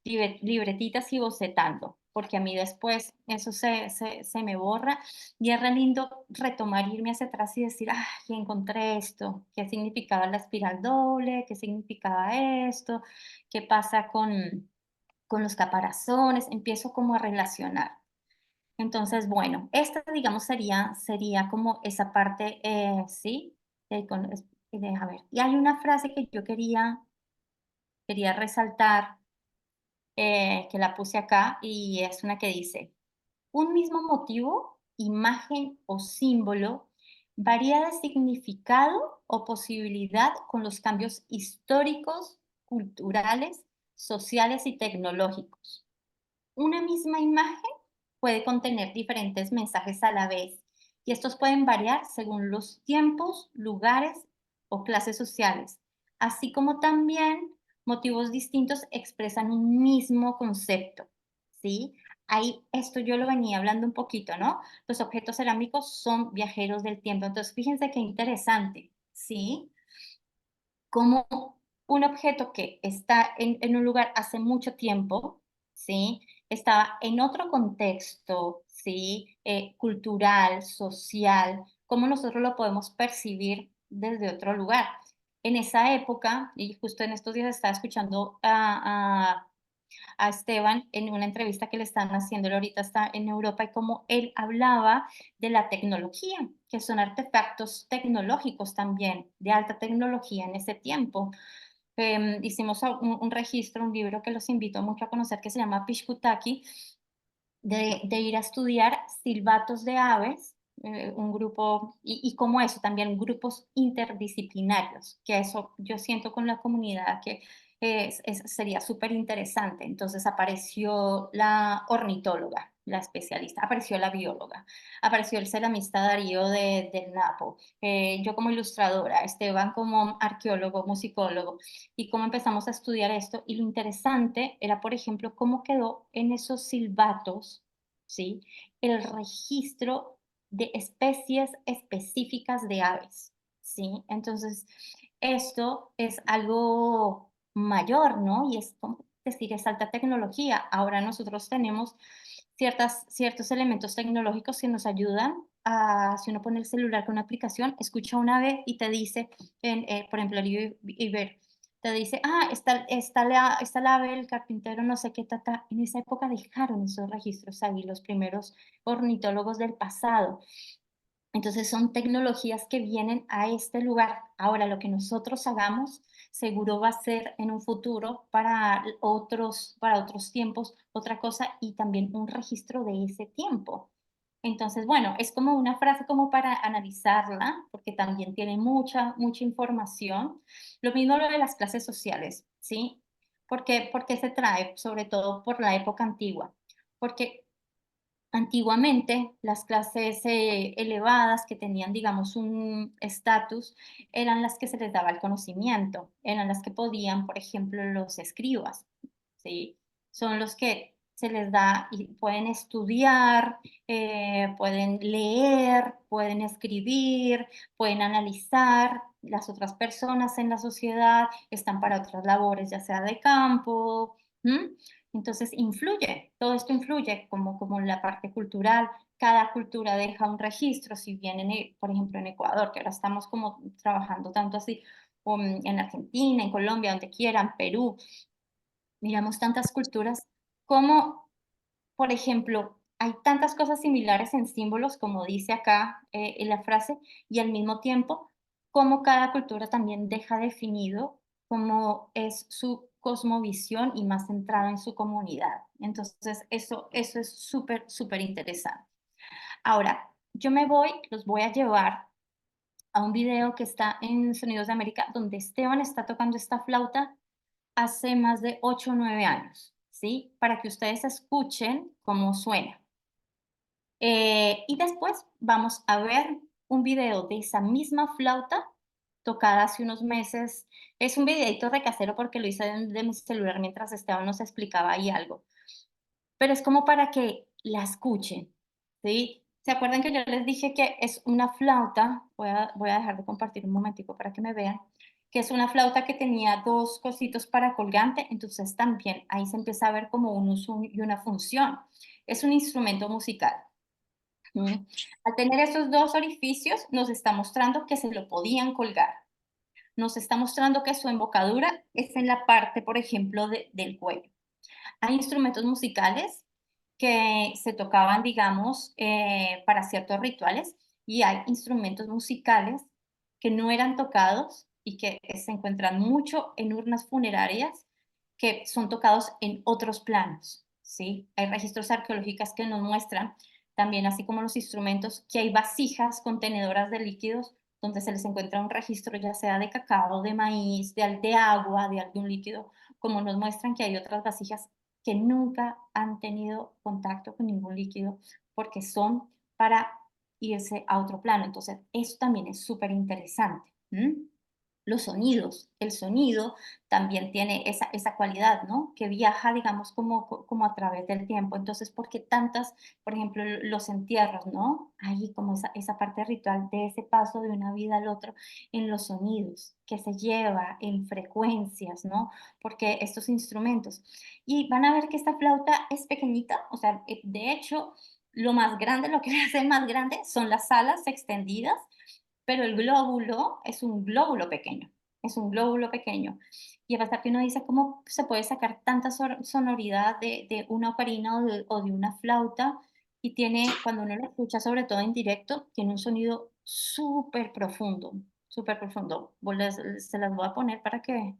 libretitas y bocetando, porque a mí después eso se me borra y es re lindo retomar, irme hacia atrás y decir, ah, ya encontré esto, qué significaba la espiral doble, qué significaba esto, qué pasa con los caparazones, empiezo como a relacionar. Entonces, bueno, esta, digamos, sería como esa parte, ¿sí? A ver, y hay una frase que yo quería resaltar, que la puse acá, y es una que dice, un mismo motivo, imagen o símbolo varía de significado o posibilidad con los cambios históricos, culturales, sociales y tecnológicos. Una misma imagen puede contener diferentes mensajes a la vez y estos pueden variar según los tiempos, lugares o clases sociales, así como también motivos distintos expresan un mismo concepto, ¿sí? Ahí esto yo lo venía hablando un poquito, ¿no? Los objetos cerámicos son viajeros del tiempo, entonces fíjense qué interesante, ¿sí? Como un objeto que está en un lugar hace mucho tiempo, ¿sí? Estaba en otro contexto, ¿sí? Cultural, social, cómo nosotros lo podemos percibir desde otro lugar. En esa época, y justo en estos días estaba escuchando a Esteban en una entrevista que le están haciendo, él ahorita está en Europa, y como él hablaba de la tecnología, que son artefactos tecnológicos también, de alta tecnología en ese tiempo. Hicimos un registro, un libro que los invito mucho a conocer que se llama Pishkutaki, de ir a estudiar silbatos de aves, un grupo, y como eso, también grupos interdisciplinarios, que eso yo siento con la comunidad que sería súper interesante. Entonces apareció la ornitóloga, la especialista, apareció la bióloga, apareció el ceramista Darío del Napo, yo como ilustradora, Esteban como arqueólogo, musicólogo, y cómo empezamos a estudiar esto. Y lo interesante era, por ejemplo, cómo quedó en esos silbatos, ¿sí? El registro de especies específicas de aves, ¿sí? Entonces, esto es algo mayor, ¿no? Y es como decir, es alta tecnología. Ahora nosotros tenemos ciertos elementos tecnológicos que nos ayudan a, si uno pone el celular con una aplicación, escucha una ave y te dice, por ejemplo, el Iber, te dice, está la ave, el carpintero, no sé qué, tata. En esa época dejaron esos registros ahí, los primeros ornitólogos del pasado. Entonces son tecnologías que vienen a este lugar. Ahora, lo que nosotros hagamos seguro va a ser en un futuro para otros tiempos otra cosa y también un registro de ese tiempo. Entonces, bueno, es como una frase como para analizarla, porque también tiene mucha información. Lo mismo lo de las clases sociales, ¿sí? ¿Por qué se trae? Sobre todo por la época antigua. Porque antiguamente, las clases elevadas que tenían, digamos, un estatus, eran las que se les daba el conocimiento, eran las que podían, por ejemplo, los escribas, ¿sí? Son los que se les da y pueden estudiar, pueden leer, pueden escribir, pueden analizar. Las otras personas en la sociedad están para otras labores, ya sea de campo. ¿M? Entonces influye, todo esto influye como la parte cultural. Cada cultura deja un registro, si bien, por ejemplo, en Ecuador, que ahora estamos como trabajando tanto así, o en Argentina, en Colombia, donde quieran, Perú, miramos tantas culturas, como, por ejemplo, hay tantas cosas similares en símbolos, como dice acá en la frase, y al mismo tiempo, como cada cultura también deja definido cómo es su cosmovisión y más centrado en su comunidad. Entonces, eso es súper interesante. Ahora, los voy a llevar a un video que está en Sonidos de América, donde Esteban está tocando esta flauta hace más de 8 o 9 años, ¿sí? Para que ustedes escuchen cómo suena. Y después vamos a ver un video de esa misma flauta tocada hace unos meses. Es un videito recasero porque lo hice de mi celular mientras Esteban nos explicaba ahí algo. Pero es como para que la escuchen, ¿sí? ¿Se acuerdan que yo les dije que es una flauta? Voy a dejar de compartir un momentico para que me vean, que es una flauta que tenía dos cositos para colgante, entonces también ahí se empieza a ver como un uso y una función. Es un instrumento musical. ¿M? Al tener esos dos orificios, nos está mostrando que se lo podían colgar. Nos está mostrando que su embocadura es en la parte, por ejemplo, del cuello. Hay instrumentos musicales que se tocaban, digamos, para ciertos rituales, y hay instrumentos musicales que no eran tocados y que se encuentran mucho en urnas funerarias, que son tocados en otros planos, ¿sí? Hay registros arqueológicos que nos muestran también, así como los instrumentos, que hay vasijas contenedoras de líquidos donde se les encuentra un registro, ya sea de cacao, de maíz, de agua, de algún líquido, como nos muestran que hay otras vasijas que nunca han tenido contacto con ningún líquido porque son para irse a otro plano. Entonces, eso también es súper interesante. Los sonidos, el sonido también tiene esa cualidad, ¿no? Que viaja, digamos, como a través del tiempo. Entonces, ¿por qué tantas, por ejemplo, los entierros, ¿no? Ahí como esa parte ritual de ese paso de una vida al otro en los sonidos que se lleva en frecuencias, ¿no? Porque estos instrumentos. Y van a ver que esta flauta es pequeñita, o sea, de hecho, lo más grande, lo que le hace más grande son las alas extendidas, pero el glóbulo es un glóbulo pequeño, es un glóbulo pequeño. Y a pesar que uno dice, ¿cómo se puede sacar tanta sonoridad de una ocarina o de una flauta? Y tiene, cuando uno lo escucha, sobre todo en directo, tiene un sonido súper profundo, súper profundo. Se las voy a poner para que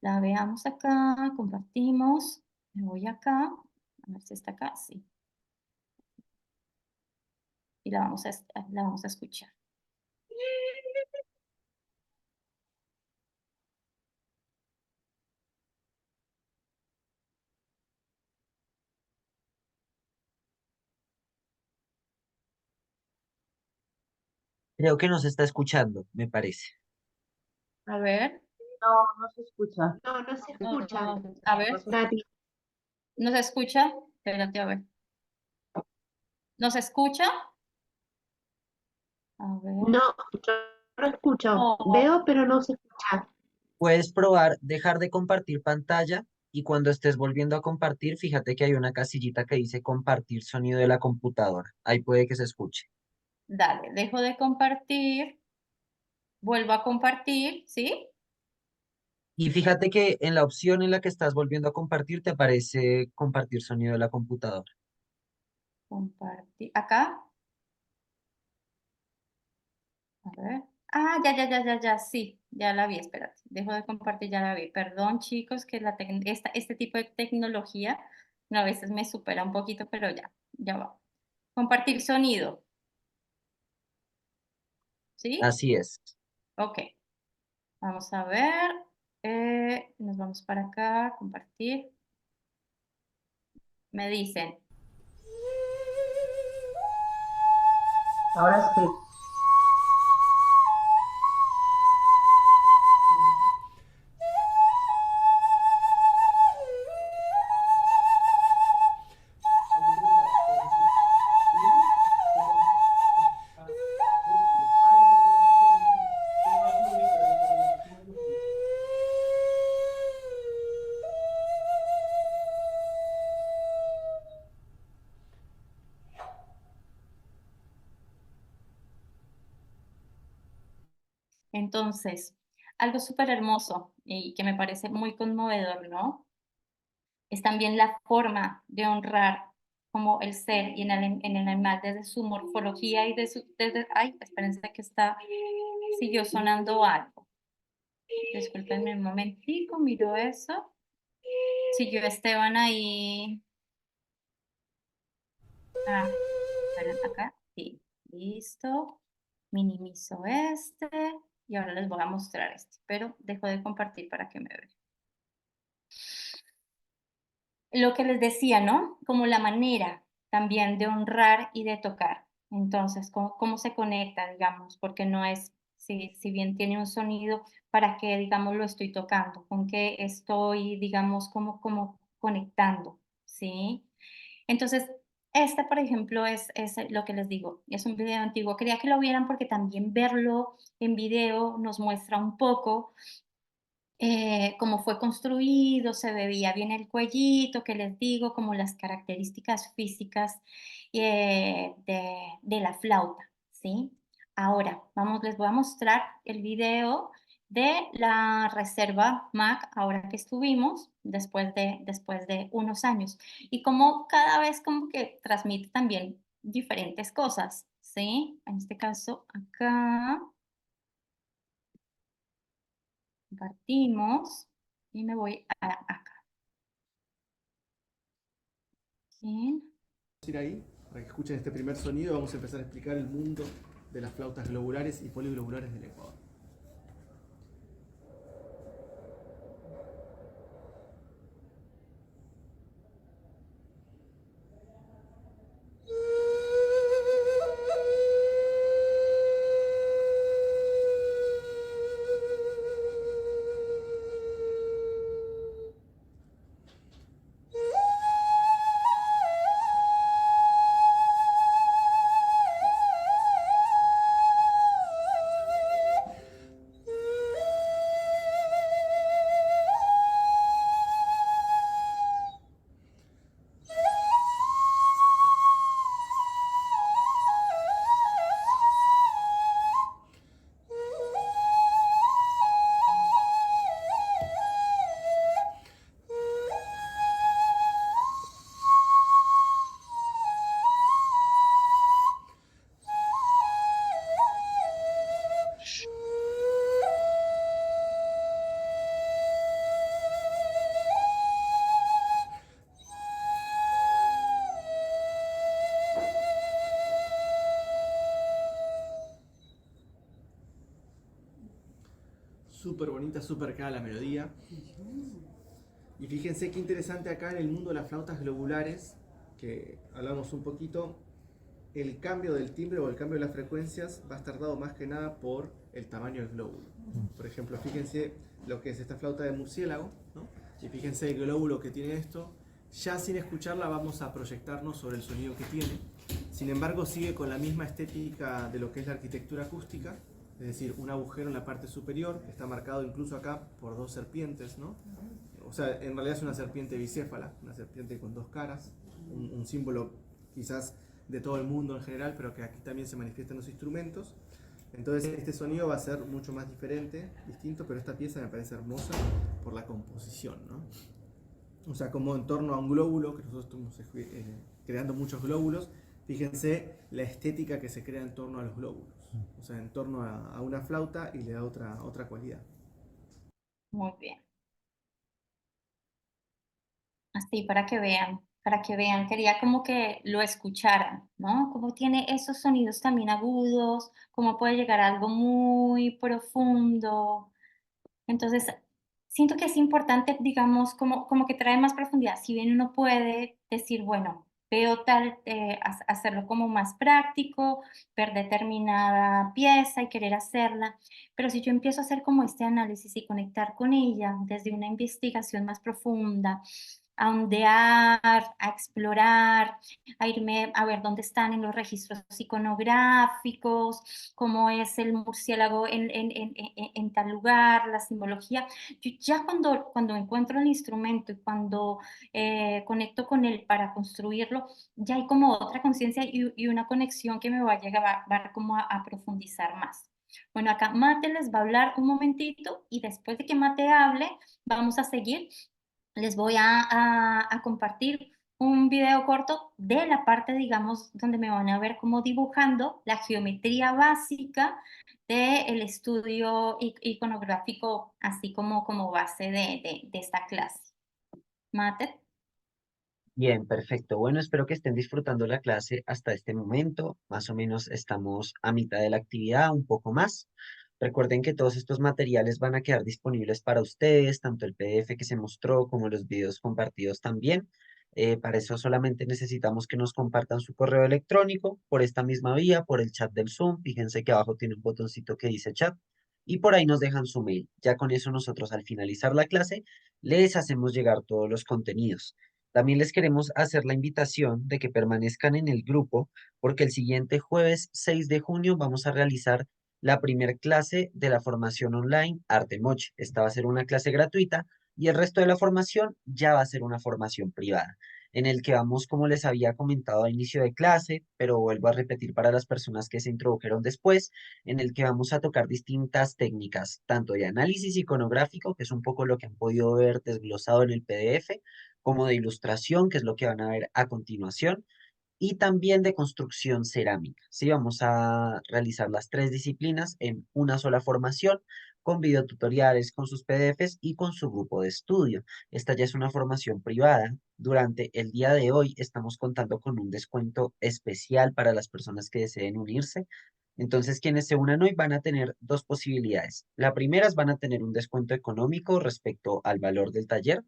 la veamos acá, compartimos. Me voy acá, a ver si está acá, sí. Y la vamos a escuchar. Creo que nos está escuchando, me parece. A ver, No, no se escucha. No, no se no, escucha. a ver, No se escucha. Nati. ¿nos escucha? Espérate, a ver. ¿Nos escucha? A ver. No, yo no escucho. Oh, Veo, pero no se escucha. Puedes probar dejar de compartir pantalla y cuando estés volviendo a compartir, fíjate que hay una casillita que dice compartir sonido de la computadora. Ahí puede que se escuche. dale, dejo de compartir, vuelvo a compartir, ¿sí? Y fíjate que en la opción en la que estás volviendo a compartir te aparece compartir sonido de la computadora. Compartir. Acá, a ver. Ah, ya, sí, ya la vi, espérate. Dejo de compartir, ya la vi. Perdón, chicos, que este tipo de tecnología a veces me supera un poquito, pero ya va. Compartir sonido, ¿sí? Así es. Ok, vamos a ver. Nos vamos para acá, compartir. Me dicen, Ahora sí. entonces, algo súper hermoso y que me parece muy conmovedor, ¿no? Es también la forma de honrar como el ser y en el animal desde su morfología y ay, espérense que siguió sonando algo. Discúlpenme un momentico, miro eso. Siguió Esteban ahí. Ah, esperen acá. Sí, listo. Minimizo este y ahora les voy a mostrar este, pero dejo de compartir para que me vean. Lo que les decía, ¿no? Como la manera también de honrar y de tocar. Entonces, ¿cómo se conecta, digamos? Porque no es, si bien tiene un sonido, ¿para qué, digamos, lo estoy tocando? ¿Con qué estoy, digamos, como conectando? ¿Sí? Entonces, este, por ejemplo, es lo que les digo, es un video antiguo. Quería que lo vieran porque también verlo en video nos muestra un poco cómo fue construido, se veía bien el cuellito, que les digo, como las características físicas de la flauta, ¿sí? Ahora, les voy a mostrar el video de la reserva MAC, ahora que estuvimos, después de unos años, y cómo cada vez como que transmite también diferentes cosas, ¿sí? En este caso, acá compartimos y me voy acá. Bien. Ir ahí, para que escuchen este primer sonido, vamos a empezar a explicar el mundo de las flautas globulares y poliglobulares del Ecuador. Súper bonita, súper clara la melodía. Y fíjense qué interesante acá en el mundo de las flautas globulares, que hablamos un poquito, el cambio del timbre o el cambio de las frecuencias va a estar dado más que nada por el tamaño del glóbulo. Por ejemplo, fíjense lo que es esta flauta de murciélago, ¿no? Y fíjense el glóbulo que tiene esto. Ya sin escucharla vamos a proyectarnos sobre el sonido que tiene, Sin embargo, sigue con la misma estética de lo que es la arquitectura acústica, es decir, un agujero en la parte superior, que está marcado incluso acá por dos serpientes, ¿no? O sea, en realidad es una serpiente bicéfala, una serpiente con dos caras, un símbolo quizás de todo el mundo en general, pero que aquí también se manifiesta en los instrumentos. Entonces este sonido va a ser mucho más diferente, distinto, pero esta pieza me parece hermosa por la composición, ¿no? O sea, como en torno a un glóbulo, que nosotros estamos creando muchos glóbulos, fíjense la estética que se crea en torno a los glóbulos, o sea, en torno a una flauta, y le da otra cualidad. Muy bien. Así para que vean, quería como que lo escucharan, ¿no? Cómo tiene esos sonidos también agudos, cómo puede llegar a algo muy profundo. Entonces, siento que es importante, digamos, como que trae más profundidad. Si bien uno puede decir, bueno, veo tal, hacerlo como más práctico, ver determinada pieza y querer hacerla, pero si yo empiezo a hacer como este análisis y conectar con ella desde una investigación más profunda, a ondear, a explorar, a irme a ver dónde están en los registros iconográficos, cómo es el murciélago en tal lugar, la simbología. Yo ya cuando encuentro el instrumento y cuando conecto con él para construirlo, ya hay como otra conciencia y una conexión que me va a llegar como a profundizar más. Bueno, acá Mate les va a hablar un momentito y después de que Mate hable, vamos a seguir. Les voy a compartir un video corto de la parte, digamos, donde me van a ver como dibujando la geometría básica del estudio iconográfico, así como base de esta clase. Mate. Bien, perfecto. Bueno, espero que estén disfrutando la clase hasta este momento. Más o menos estamos a mitad de la actividad, un poco más. Recuerden que todos estos materiales van a quedar disponibles para ustedes, tanto el PDF que se mostró como los videos compartidos también. Para eso solamente necesitamos que nos compartan su correo electrónico por esta misma vía, por el chat del Zoom. Fíjense que abajo tiene un botoncito que dice chat y por ahí nos dejan su mail. Ya con eso nosotros al finalizar la clase les hacemos llegar todos los contenidos. También les queremos hacer la invitación de que permanezcan en el grupo porque el siguiente jueves 6 de junio vamos a realizar la primer clase de la formación online Arte Moche. Esta va a ser una clase gratuita y el resto de la formación ya va a ser una formación privada, en el que vamos, como les había comentado a inicio de clase, pero vuelvo a repetir para las personas que se introdujeron después, en el que vamos a tocar distintas técnicas, tanto de análisis iconográfico, que es un poco lo que han podido ver desglosado en el PDF, como de ilustración, que es lo que van a ver a continuación, y también de construcción cerámica. Sí, vamos a realizar las tres disciplinas en una sola formación, con videotutoriales, con sus PDFs y con su grupo de estudio. Esta ya es una formación privada. Durante el día de hoy estamos contando con un descuento especial para las personas que deseen unirse. Entonces, quienes se unan hoy van a tener dos posibilidades. La primera es van a tener un descuento económico respecto al valor del taller,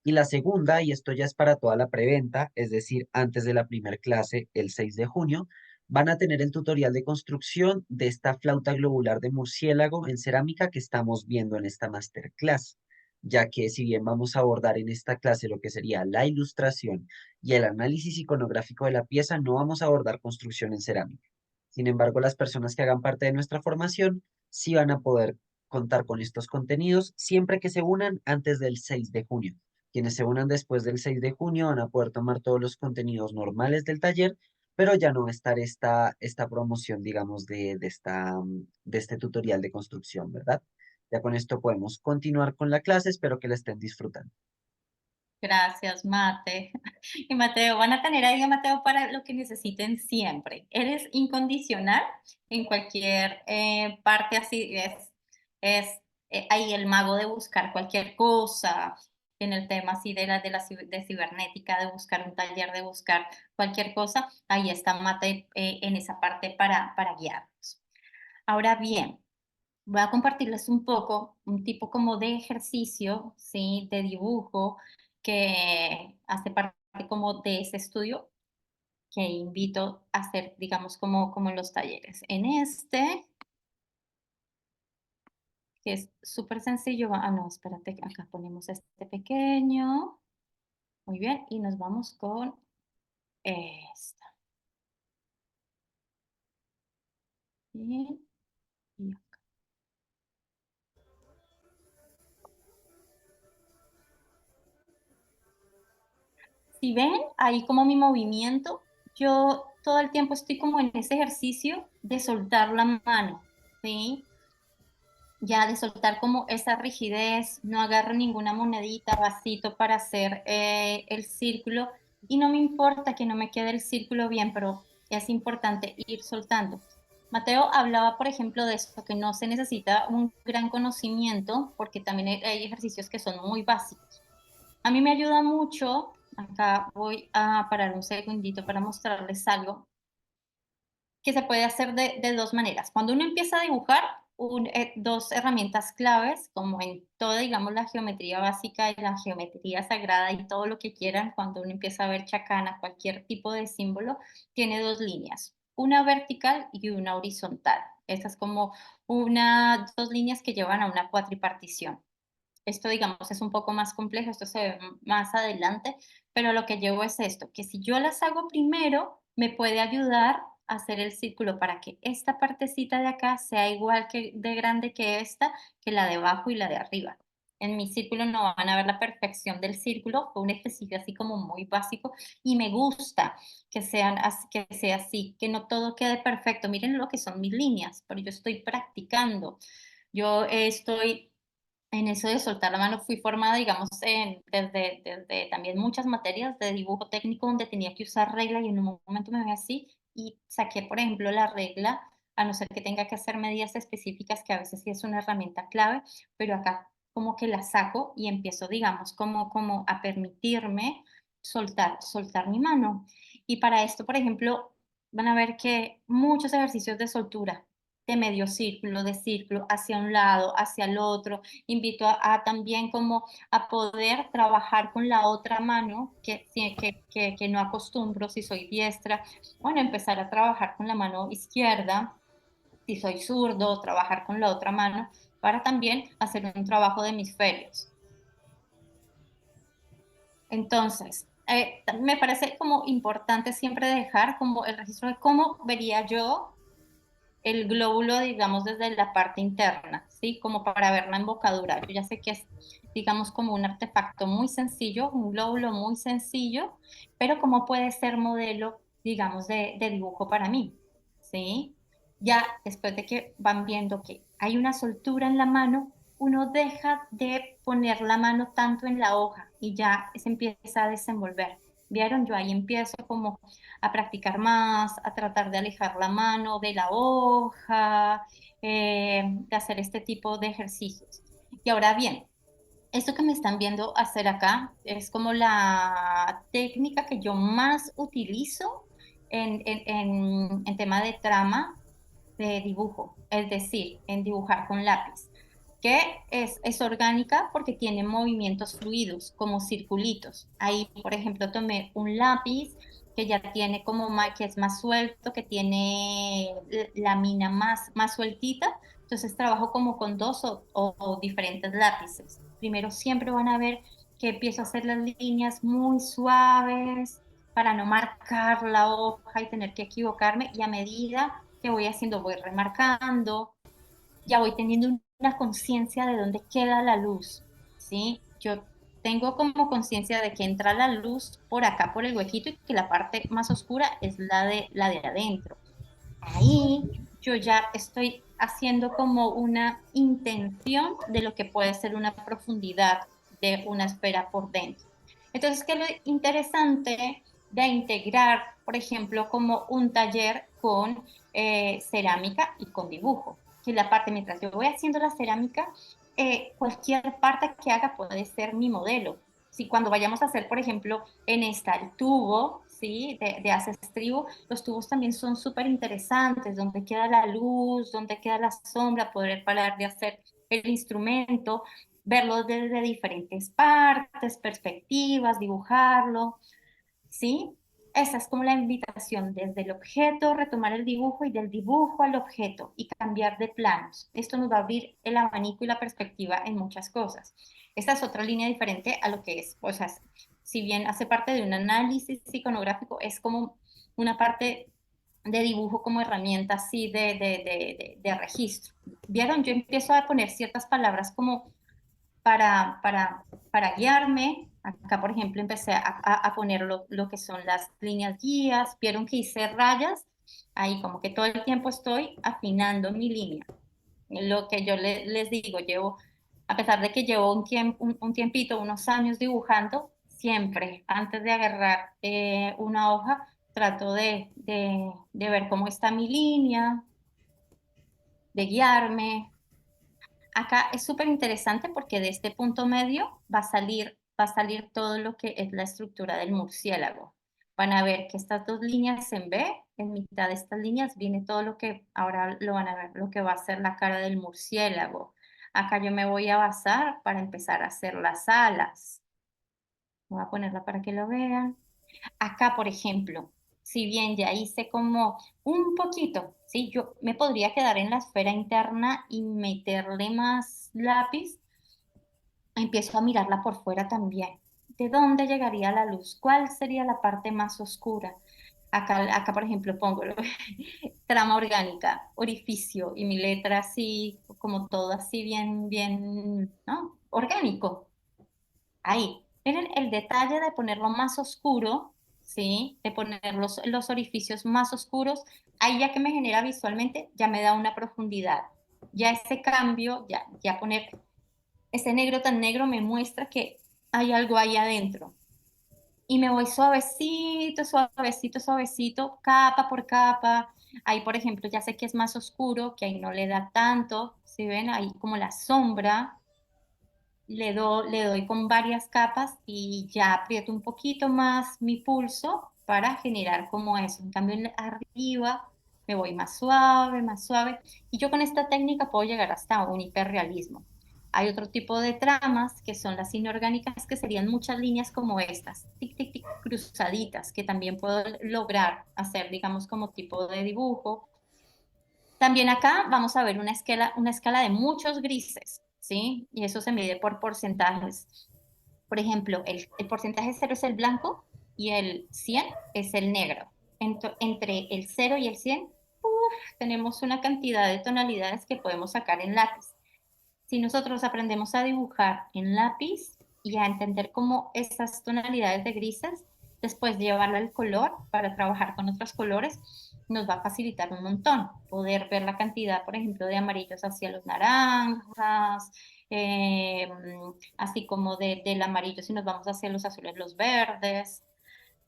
y la segunda, y esto ya es para toda la preventa, es decir, antes de la primera clase, el 6 de junio, van a tener el tutorial de construcción de esta flauta globular de murciélago en cerámica que estamos viendo en esta masterclass, ya que si bien vamos a abordar en esta clase lo que sería la ilustración y el análisis iconográfico de la pieza, no vamos a abordar construcción en cerámica. Sin embargo, las personas que hagan parte de nuestra formación sí van a poder contar con estos contenidos siempre que se unan antes del 6 de junio. Quienes se unan después del 6 de junio van a poder tomar todos los contenidos normales del taller, pero ya no va a estar esta promoción, digamos, de este tutorial de construcción, ¿verdad? Ya con esto podemos continuar con la clase, espero que la estén disfrutando. Gracias, Mate. Y Mateo, van a tener ahí a Mateo para lo que necesiten siempre. Eres incondicional en cualquier parte, así es ahí el mago de buscar cualquier cosa, en el tema así de cibernética, de buscar un taller, de buscar cualquier cosa. Ahí está Mate en esa parte para guiarnos. Ahora bien, voy a compartirles un poco, un tipo como de ejercicio, ¿sí? De dibujo que hace parte como de ese estudio que invito a hacer, digamos, como en los talleres. En este, que es súper sencillo, no, espérate, acá ponemos este pequeño, muy bien, y nos vamos con esta. Bien. Y acá. Si ven ahí como mi movimiento, yo todo el tiempo estoy como en ese ejercicio de soltar la mano, ¿sí? Ya de soltar como esa rigidez, no agarro ninguna monedita, vasito para hacer el círculo y no me importa que no me quede el círculo bien, pero es importante ir soltando. Mateo hablaba, por ejemplo, de esto, que no se necesita un gran conocimiento porque también hay ejercicios que son muy básicos. A mí me ayuda mucho, acá voy a parar un segundito para mostrarles algo que se puede hacer de dos maneras. Cuando uno empieza a dibujar, dos herramientas claves, como en toda, digamos, la geometría básica y la geometría sagrada y todo lo que quieran, cuando uno empieza a ver chacana, cualquier tipo de símbolo, tiene dos líneas, una vertical y una horizontal. Estas es como dos líneas que llevan a una cuatripartición. Esto, digamos, es un poco más complejo, esto se ve más adelante, pero lo que llevo es esto, que si yo las hago primero, me puede ayudar a hacer el círculo para que esta partecita de acá sea igual que de grande que esta, que la de abajo y la de arriba. En mi círculo no van a ver la perfección del círculo, fue un ejercicio así como muy básico y me gusta que sea así, que no todo quede perfecto. Miren lo que son mis líneas, pero yo estoy practicando. Yo estoy en eso de soltar la mano fui formada, digamos, desde también muchas materias de dibujo técnico donde tenía que usar regla y en un momento me vi así y saqué, por ejemplo, la regla, a no ser que tenga que hacer medidas específicas, que a veces sí es una herramienta clave, pero acá como que la saco y empiezo, digamos, como a permitirme soltar mi mano. Y para esto, por ejemplo, van a ver que muchos ejercicios de soltura, de medio círculo, de círculo, hacia un lado, hacia el otro, invito a también como a poder trabajar con la otra mano, que no acostumbro si soy diestra, bueno, empezar a trabajar con la mano izquierda, si soy zurdo, trabajar con la otra mano, para también hacer un trabajo de hemisferios. Entonces, me parece como importante siempre dejar como el registro de cómo vería yo el glóbulo, digamos, desde la parte interna, ¿sí? Como para ver la embocadura. Yo ya sé que es, digamos, como un artefacto muy sencillo, un glóbulo muy sencillo, pero cómo puede ser modelo, digamos, de dibujo para mí, ¿sí? Ya después de que van viendo que hay una soltura en la mano, uno deja de poner la mano tanto en la hoja y ya se empieza a desenvolver. ¿Vieron? Yo ahí empiezo como a practicar más, a tratar de alejar la mano de la hoja, de hacer este tipo de ejercicios. Y ahora bien, esto que me están viendo hacer acá es como la técnica que yo más utilizo en tema de trama de dibujo, es decir, en dibujar con lápiz, que es orgánica porque tiene movimientos fluidos, como circulitos. Ahí, por ejemplo, tomé un lápiz que ya tiene como que es más suelto, que tiene la mina más sueltita, entonces trabajo como con dos o diferentes lápices. Primero siempre van a ver que empiezo a hacer las líneas muy suaves para no marcar la hoja y tener que equivocarme, y a medida que voy haciendo, voy remarcando, ya voy teniendo una conciencia de dónde queda la luz, ¿sí? Yo tengo como conciencia de que entra la luz por acá, por el huequito, y que la parte más oscura es la de adentro. Ahí yo ya estoy haciendo como una intención de lo que puede ser una profundidad de una esfera por dentro. Entonces, ¿qué es lo interesante de integrar, por ejemplo, como un taller con cerámica y con dibujo? Que la parte, mientras yo voy haciendo la cerámica, cualquier parte que haga puede ser mi modelo. Si cuando vayamos a hacer, por ejemplo, en esta el tubo, ¿sí? de haces tribu, los tubos también son súper interesantes, donde queda la luz, donde queda la sombra, poder parar de hacer el instrumento, verlo desde diferentes partes, perspectivas, dibujarlo, ¿sí? Esa es como la invitación, desde el objeto, retomar el dibujo y del dibujo al objeto y cambiar de planos. Esto nos va a abrir el abanico y la perspectiva en muchas cosas. Esta es otra línea diferente a lo que es, o sea, si bien hace parte de un análisis iconográfico, es como una parte de dibujo como herramienta así de registro. ¿Vieron? Yo empiezo a poner ciertas palabras como para guiarme. Acá, por ejemplo, empecé a poner lo que son las líneas guías. Vieron que hice rayas. Ahí como que todo el tiempo estoy afinando mi línea. Lo que yo les digo, a pesar de que llevo un tiempito, unos años dibujando, siempre antes de agarrar una hoja, trato de ver cómo está mi línea, de guiarme. Acá es súper interesante porque de este punto medio va a salir todo lo que es la estructura del murciélago. Van a ver que estas dos líneas en B, en mitad de estas líneas viene todo lo que, ahora lo van a ver, lo que va a ser la cara del murciélago. Acá yo me voy a basar para empezar a hacer las alas. Voy a ponerla para que lo vean. Acá, por ejemplo, si bien ya hice como un poquito, ¿sí? Yo me podría quedar en la esfera interna y meterle más lápiz. Empiezo a mirarla por fuera también. ¿De dónde llegaría la luz? ¿Cuál sería la parte más oscura? Acá por ejemplo, pongo trama orgánica, orificio, y mi letra así, como todo así bien, ¿no? Orgánico. Ahí. Miren el detalle de ponerlo más oscuro, ¿sí? De poner los orificios más oscuros. Ahí ya que me genera visualmente, ya me da una profundidad. Ya ese cambio, ya poner ese negro tan negro me muestra que hay algo ahí adentro. Y me voy suavecito, suavecito, suavecito, capa por capa. Ahí, por ejemplo, ya sé que es más oscuro, que ahí no le da tanto. ¿Sí ven? Ahí como la sombra le doy con varias capas y ya aprieto un poquito más mi pulso para generar como eso. En cambio, arriba me voy más suave, más suave. Y yo con esta técnica puedo llegar hasta un hiperrealismo. Hay otro tipo de tramas que son las inorgánicas, que serían muchas líneas como estas, tic, tic, tic, cruzaditas, que también puedo lograr hacer, digamos, como tipo de dibujo. También acá vamos a ver una escala de muchos grises, ¿sí? Y eso se mide por porcentajes. Por ejemplo, el porcentaje cero es el blanco y el 100 es el negro. Entre el cero y el 100, tenemos una cantidad de tonalidades que podemos sacar en lápiz. Si nosotros aprendemos a dibujar en lápiz y a entender cómo esas tonalidades de grises, después llevarlo al color para trabajar con otros colores, nos va a facilitar un montón. Poder ver la cantidad, por ejemplo, de amarillos hacia los naranjas, eh, así como del amarillo si nos vamos hacia los azules, los verdes.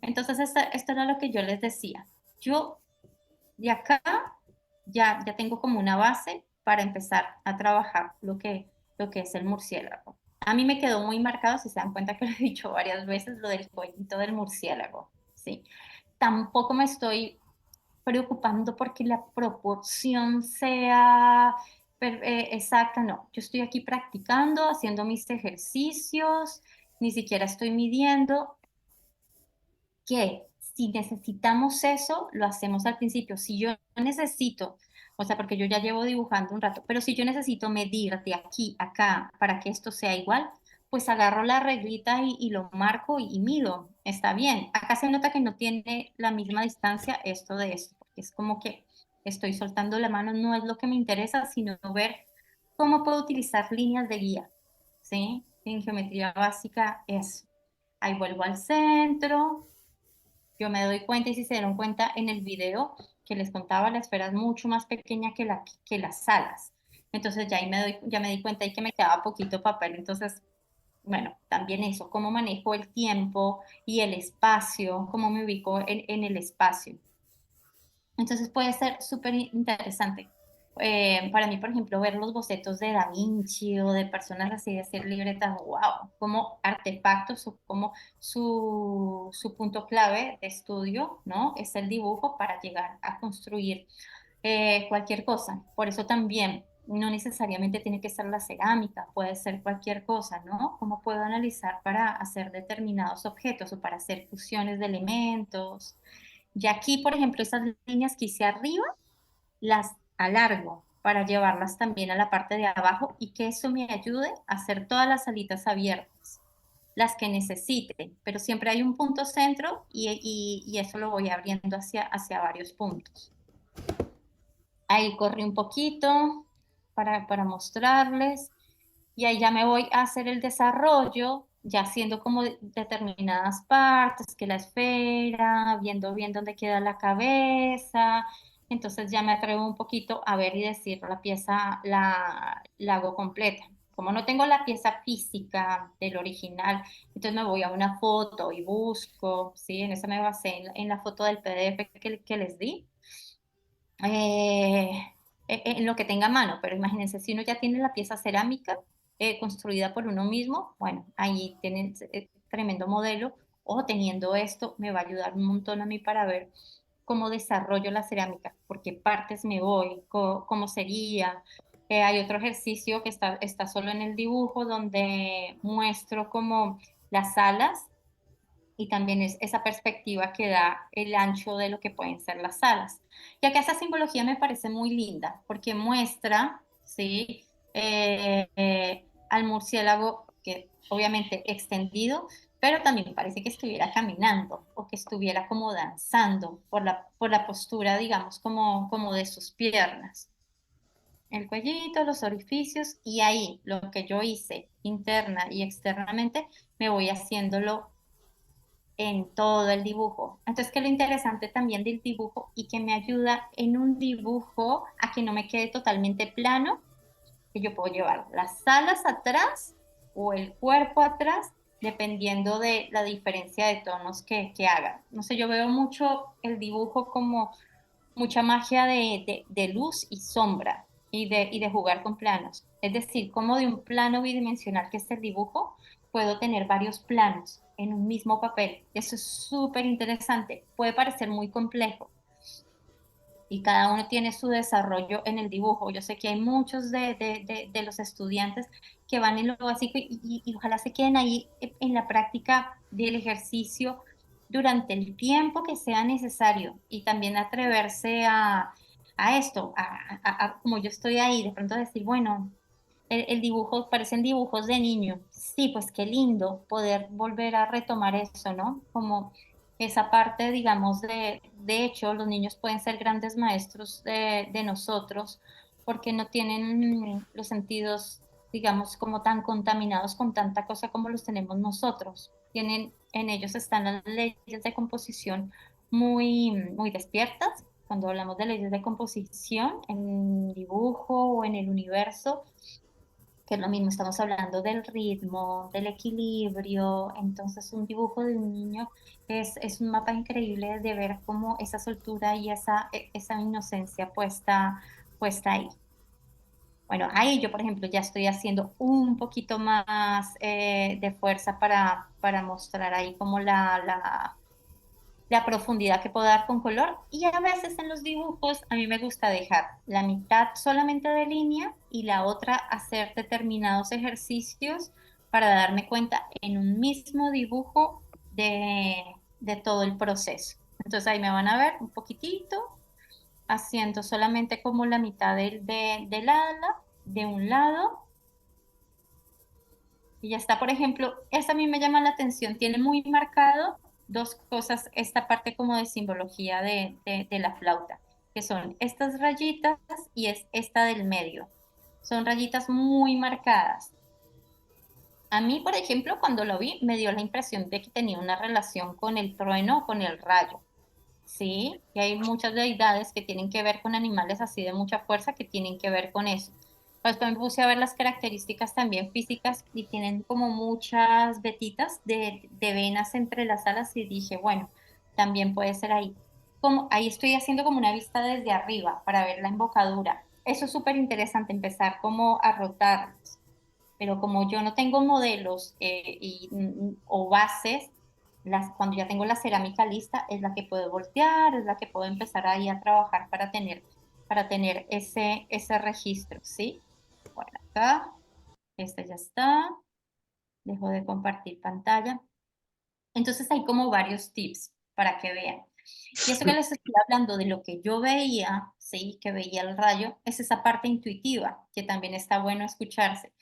Entonces, esto era lo que yo les decía. Yo de acá ya tengo como una base para empezar a trabajar lo que es el murciélago. A mí me quedó muy marcado, si se dan cuenta que lo he dicho varias veces, lo del cuellito del murciélago, ¿sí? Tampoco me estoy preocupando porque la proporción sea exacta, no. Yo estoy aquí practicando, haciendo mis ejercicios, ni siquiera estoy midiendo, que si necesitamos eso, lo hacemos al principio. Si yo necesito, o sea, porque yo ya llevo dibujando un rato, pero si yo necesito medir de aquí a acá para que esto sea igual, pues agarro la reglita y lo marco y mido. Está bien. Acá se nota que no tiene la misma distancia esto de esto, porque es como que estoy soltando la mano, no es lo que me interesa, sino ver cómo puedo utilizar líneas de guía, ¿sí? En geometría básica, eso. Ahí vuelvo al centro, yo me doy cuenta, y si se dieron cuenta en el video que les contaba, la esfera es mucho más pequeña que las alas. Entonces ya me di cuenta y que me quedaba poquito papel. Entonces, bueno, también eso, cómo manejo el tiempo y el espacio, cómo me ubico en el espacio. Entonces puede ser súper interesante. Para mí, por ejemplo, ver los bocetos de Da Vinci o de personas así de hacer libretas, wow, como artefactos o como su punto clave de estudio, ¿no? Es el dibujo para llegar a construir cualquier cosa. Por eso también no necesariamente tiene que ser la cerámica, puede ser cualquier cosa, ¿no? ¿Cómo puedo analizar para hacer determinados objetos o para hacer fusiones de elementos? Y aquí, por ejemplo, esas líneas que hice arriba, las alargo para llevarlas también a la parte de abajo y que eso me ayude a hacer todas las alitas abiertas. las que necesite, pero siempre hay un punto centro y eso lo voy abriendo hacia varios puntos. Ahí corrí un poquito para mostrarles y ahí ya me voy a hacer el desarrollo, ya haciendo como determinadas partes, que la esfera, viendo bien dónde queda la cabeza, entonces ya me atrevo un poquito a ver y decir la pieza la hago completa. Como no tengo la pieza física del original, entonces me voy a una foto y busco, ¿sí? En esa me basé en la foto del PDF que les di. eh, en lo que tenga a mano, pero imagínense, si uno ya tiene la pieza cerámica construida por uno mismo, bueno, ahí tienen tremendo modelo, o teniendo esto me va a ayudar un montón a mí para ver cómo desarrollo la cerámica, por qué partes me voy, cómo sería. Hay otro ejercicio que está solo en el dibujo donde muestro como las alas y también es esa perspectiva que da el ancho de lo que pueden ser las alas. Y acá esa simbología me parece muy linda porque muestra, ¿sí? Al murciélago, que obviamente extendido, pero también parece que estuviera caminando o que estuviera como danzando por la postura, digamos, como de sus piernas. El cuellito, los orificios y ahí lo que yo hice interna y externamente, me voy haciéndolo en todo el dibujo. Entonces, que lo interesante también del dibujo y que me ayuda en un dibujo a que no me quede totalmente plano, que yo puedo llevar las alas atrás o el cuerpo atrás, dependiendo de la diferencia de tonos que haga. No sé, yo veo mucho el dibujo como mucha magia de luz y sombra y de jugar con planos. Es decir, como de un plano bidimensional que es el dibujo, puedo tener varios planos en un mismo papel. Eso es súper interesante. Puede parecer muy complejo y cada uno tiene su desarrollo en el dibujo. Yo sé que hay muchos de los estudiantes que van en lo básico y ojalá se queden ahí en la práctica del ejercicio durante el tiempo que sea necesario y también atreverse a esto, como yo estoy ahí, de pronto decir, bueno, el dibujo, parecen dibujos de niño. Sí, pues qué lindo poder volver a retomar eso, ¿no? Como esa parte, digamos, de hecho, los niños pueden ser grandes maestros de nosotros porque no tienen los sentidos, digamos, como tan contaminados con tanta cosa como los tenemos nosotros. En ellos están las leyes de composición muy despiertas. Cuando hablamos de leyes de composición en dibujo o en el universo, que es lo mismo, estamos hablando del ritmo, del equilibrio, entonces un dibujo de un niño es un mapa increíble de ver cómo esa soltura y esa inocencia puesta ahí. Bueno, ahí yo, por ejemplo, ya estoy haciendo un poquito más de fuerza para mostrar ahí como la profundidad que puedo dar con color y a veces en los dibujos a mí me gusta dejar la mitad solamente de línea y la otra hacer determinados ejercicios para darme cuenta en un mismo dibujo de todo el proceso. Entonces ahí me van a ver un poquitito haciendo solamente como la mitad del ala de un lado y ya está, por ejemplo, esta a mí me llama la atención, tiene muy marcado dos cosas, esta parte como de simbología de la flauta, que son estas rayitas y es esta del medio. Son rayitas muy marcadas. A mí, por ejemplo, cuando lo vi, me dio la impresión de que tenía una relación con el trueno o con el rayo. Sí, y hay muchas deidades que tienen que ver con animales así de mucha fuerza que tienen que ver con eso. Pues me puse a ver las características también físicas y tienen como muchas vetitas de venas entre las alas y dije, bueno, también puede ser ahí. Como, ahí estoy haciendo como una vista desde arriba para ver la embocadura. Eso es súper interesante, empezar como a rotar, pero como yo no tengo modelos o bases, cuando ya tengo la cerámica lista, es la que puedo voltear, es la que puedo empezar ahí a trabajar para tener ese registro, ¿sí? Bueno, acá, este ya está, dejo de compartir pantalla. Entonces hay como varios tips para que vean. Y eso que les estoy hablando de lo que yo veía, sí, que veía el rayo, es esa parte intuitiva, que también está bueno escucharse.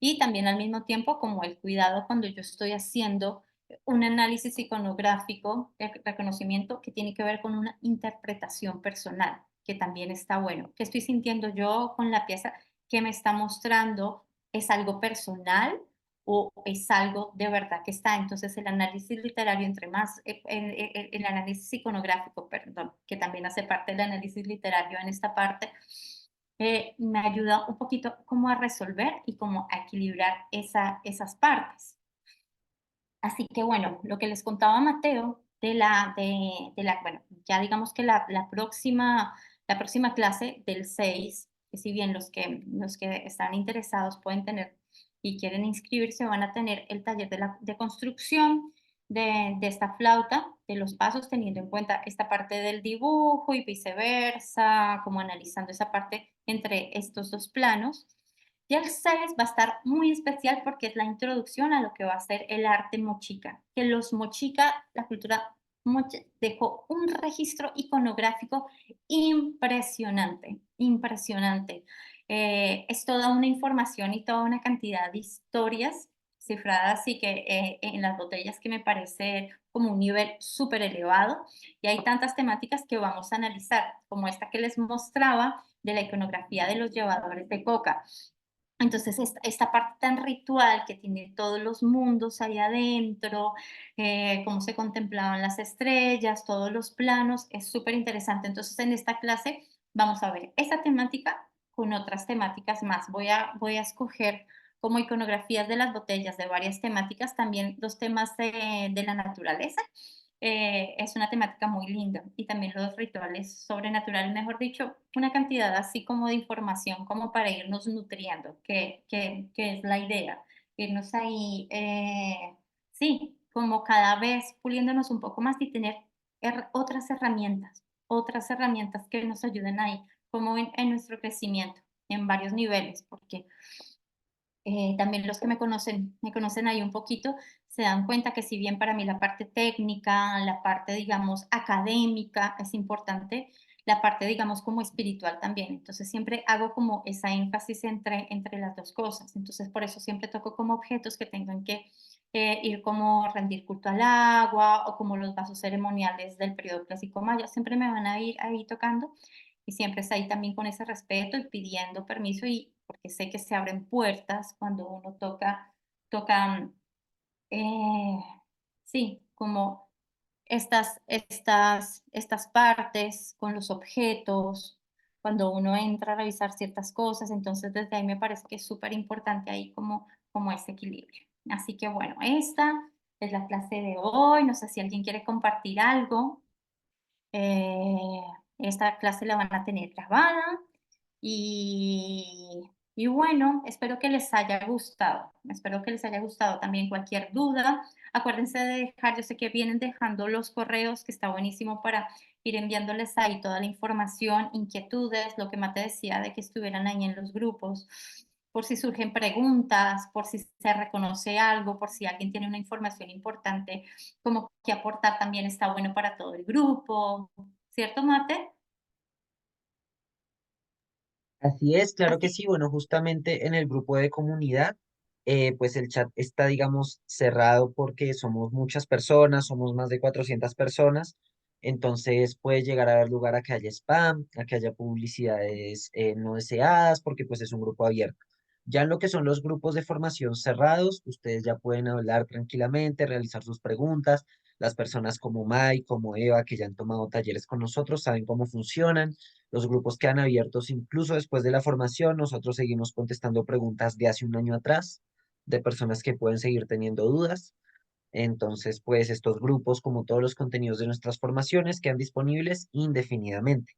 y también al mismo tiempo como el cuidado cuando yo estoy haciendo un análisis iconográfico de reconocimiento que tiene que ver con una interpretación personal, que también está bueno. ¿Qué estoy sintiendo yo con la pieza que me está mostrando? ¿Es algo personal o es algo de verdad que está? Entonces el análisis literario, entre más, el análisis iconográfico, perdón, que también hace parte del análisis literario en esta parte, me ayuda un poquito como a resolver y como a equilibrar esas partes. Así que bueno, lo que les contaba Mateo bueno, ya digamos que la próxima clase del 6, que si bien los que están interesados pueden tener y quieren inscribirse, van a tener el taller de construcción de esta flauta, de los pasos, teniendo en cuenta esta parte del dibujo y viceversa, como analizando esa parte entre estos dos planos. Y el 6 va a estar muy especial porque es la introducción a lo que va a ser el arte mochica, que los mochica, la cultura mocha, dejó un registro iconográfico impresionante, impresionante. Es toda una información y toda una cantidad de historias cifradas y que en las botellas que me parece como un nivel súper elevado y hay tantas temáticas que vamos a analizar, como esta que les mostraba de la iconografía de los llevadores de coca. Entonces, esta parte tan ritual que tiene todos los mundos ahí adentro, cómo se contemplaban las estrellas, todos los planos, es súper interesante. Entonces, en esta clase vamos a ver esa temática con otras temáticas más. Voy a escoger como iconografías de las botellas de varias temáticas, también los temas de la naturaleza. Es una temática muy linda y también los rituales sobrenaturales, mejor dicho, una cantidad así como de información como para irnos nutriendo, que es la idea, irnos ahí, sí, como cada vez puliéndonos un poco más y tener otras herramientas que nos ayuden ahí, como en nuestro crecimiento en varios niveles, porque también los que me conocen ahí un poquito, se dan cuenta que si bien para mí la parte técnica, la parte, digamos, académica es importante, la parte, digamos, como espiritual también. Entonces siempre hago como esa énfasis entre las dos cosas. Entonces por eso siempre toco como objetos que tengan que ir como rendir culto al agua o como los vasos ceremoniales del periodo clásico maya. Siempre me van a ir ahí tocando y siempre es ahí también con ese respeto y pidiendo permiso y porque sé que se abren puertas cuando uno toca, eh, sí, como estas partes con los objetos, cuando uno entra a revisar ciertas cosas, entonces desde ahí me parece que es súper importante ahí como ese equilibrio. Así que bueno, esta es la clase de hoy, no sé si alguien quiere compartir algo. Eh, Esta clase la van a tener grabada y bueno, espero que les haya gustado. Espero que les haya gustado también cualquier duda. Acuérdense de dejar, yo sé que vienen dejando los correos, que está buenísimo para ir enviándoles ahí toda la información, inquietudes, lo que Mate decía de que estuvieran ahí en los grupos, por si surgen preguntas, por si se reconoce algo, por si alguien tiene una información importante como que aportar también está bueno para todo el grupo, ¿cierto, Mate? Así es, claro que Así, sí. Bueno, justamente en el grupo de comunidad, pues el chat está, digamos, cerrado porque somos muchas personas, somos más de 400 personas, entonces puede llegar a haber lugar a que haya spam, a que haya publicidades no deseadas, porque pues es un grupo abierto. Ya en lo que son los grupos de formación cerrados, ustedes ya pueden hablar tranquilamente, realizar sus preguntas. Las personas como Mai, como Eva, que ya han tomado talleres con nosotros, saben cómo funcionan. Los grupos quedan abiertos incluso después de la formación. Nosotros seguimos contestando preguntas de hace un año atrás, de personas que pueden seguir teniendo dudas. Entonces, pues estos grupos, como todos los contenidos de nuestras formaciones, quedan disponibles indefinidamente.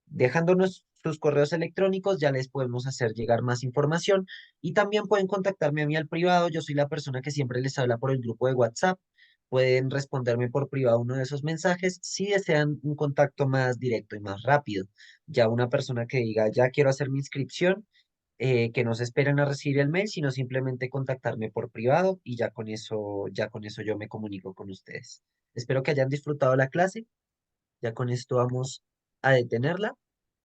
Dejándonos sus correos electrónicos, ya les podemos hacer llegar más información y también pueden contactarme a mí al privado. Yo soy la persona que siempre les habla por el grupo de WhatsApp. Pueden responderme por privado uno de esos mensajes si desean un contacto más directo y más rápido. Ya una persona que diga, ya quiero hacer mi inscripción, que no se esperen a recibir el mail, sino simplemente contactarme por privado y ya con eso yo me comunico con ustedes. Espero que hayan disfrutado la clase. Ya con esto vamos a detenerla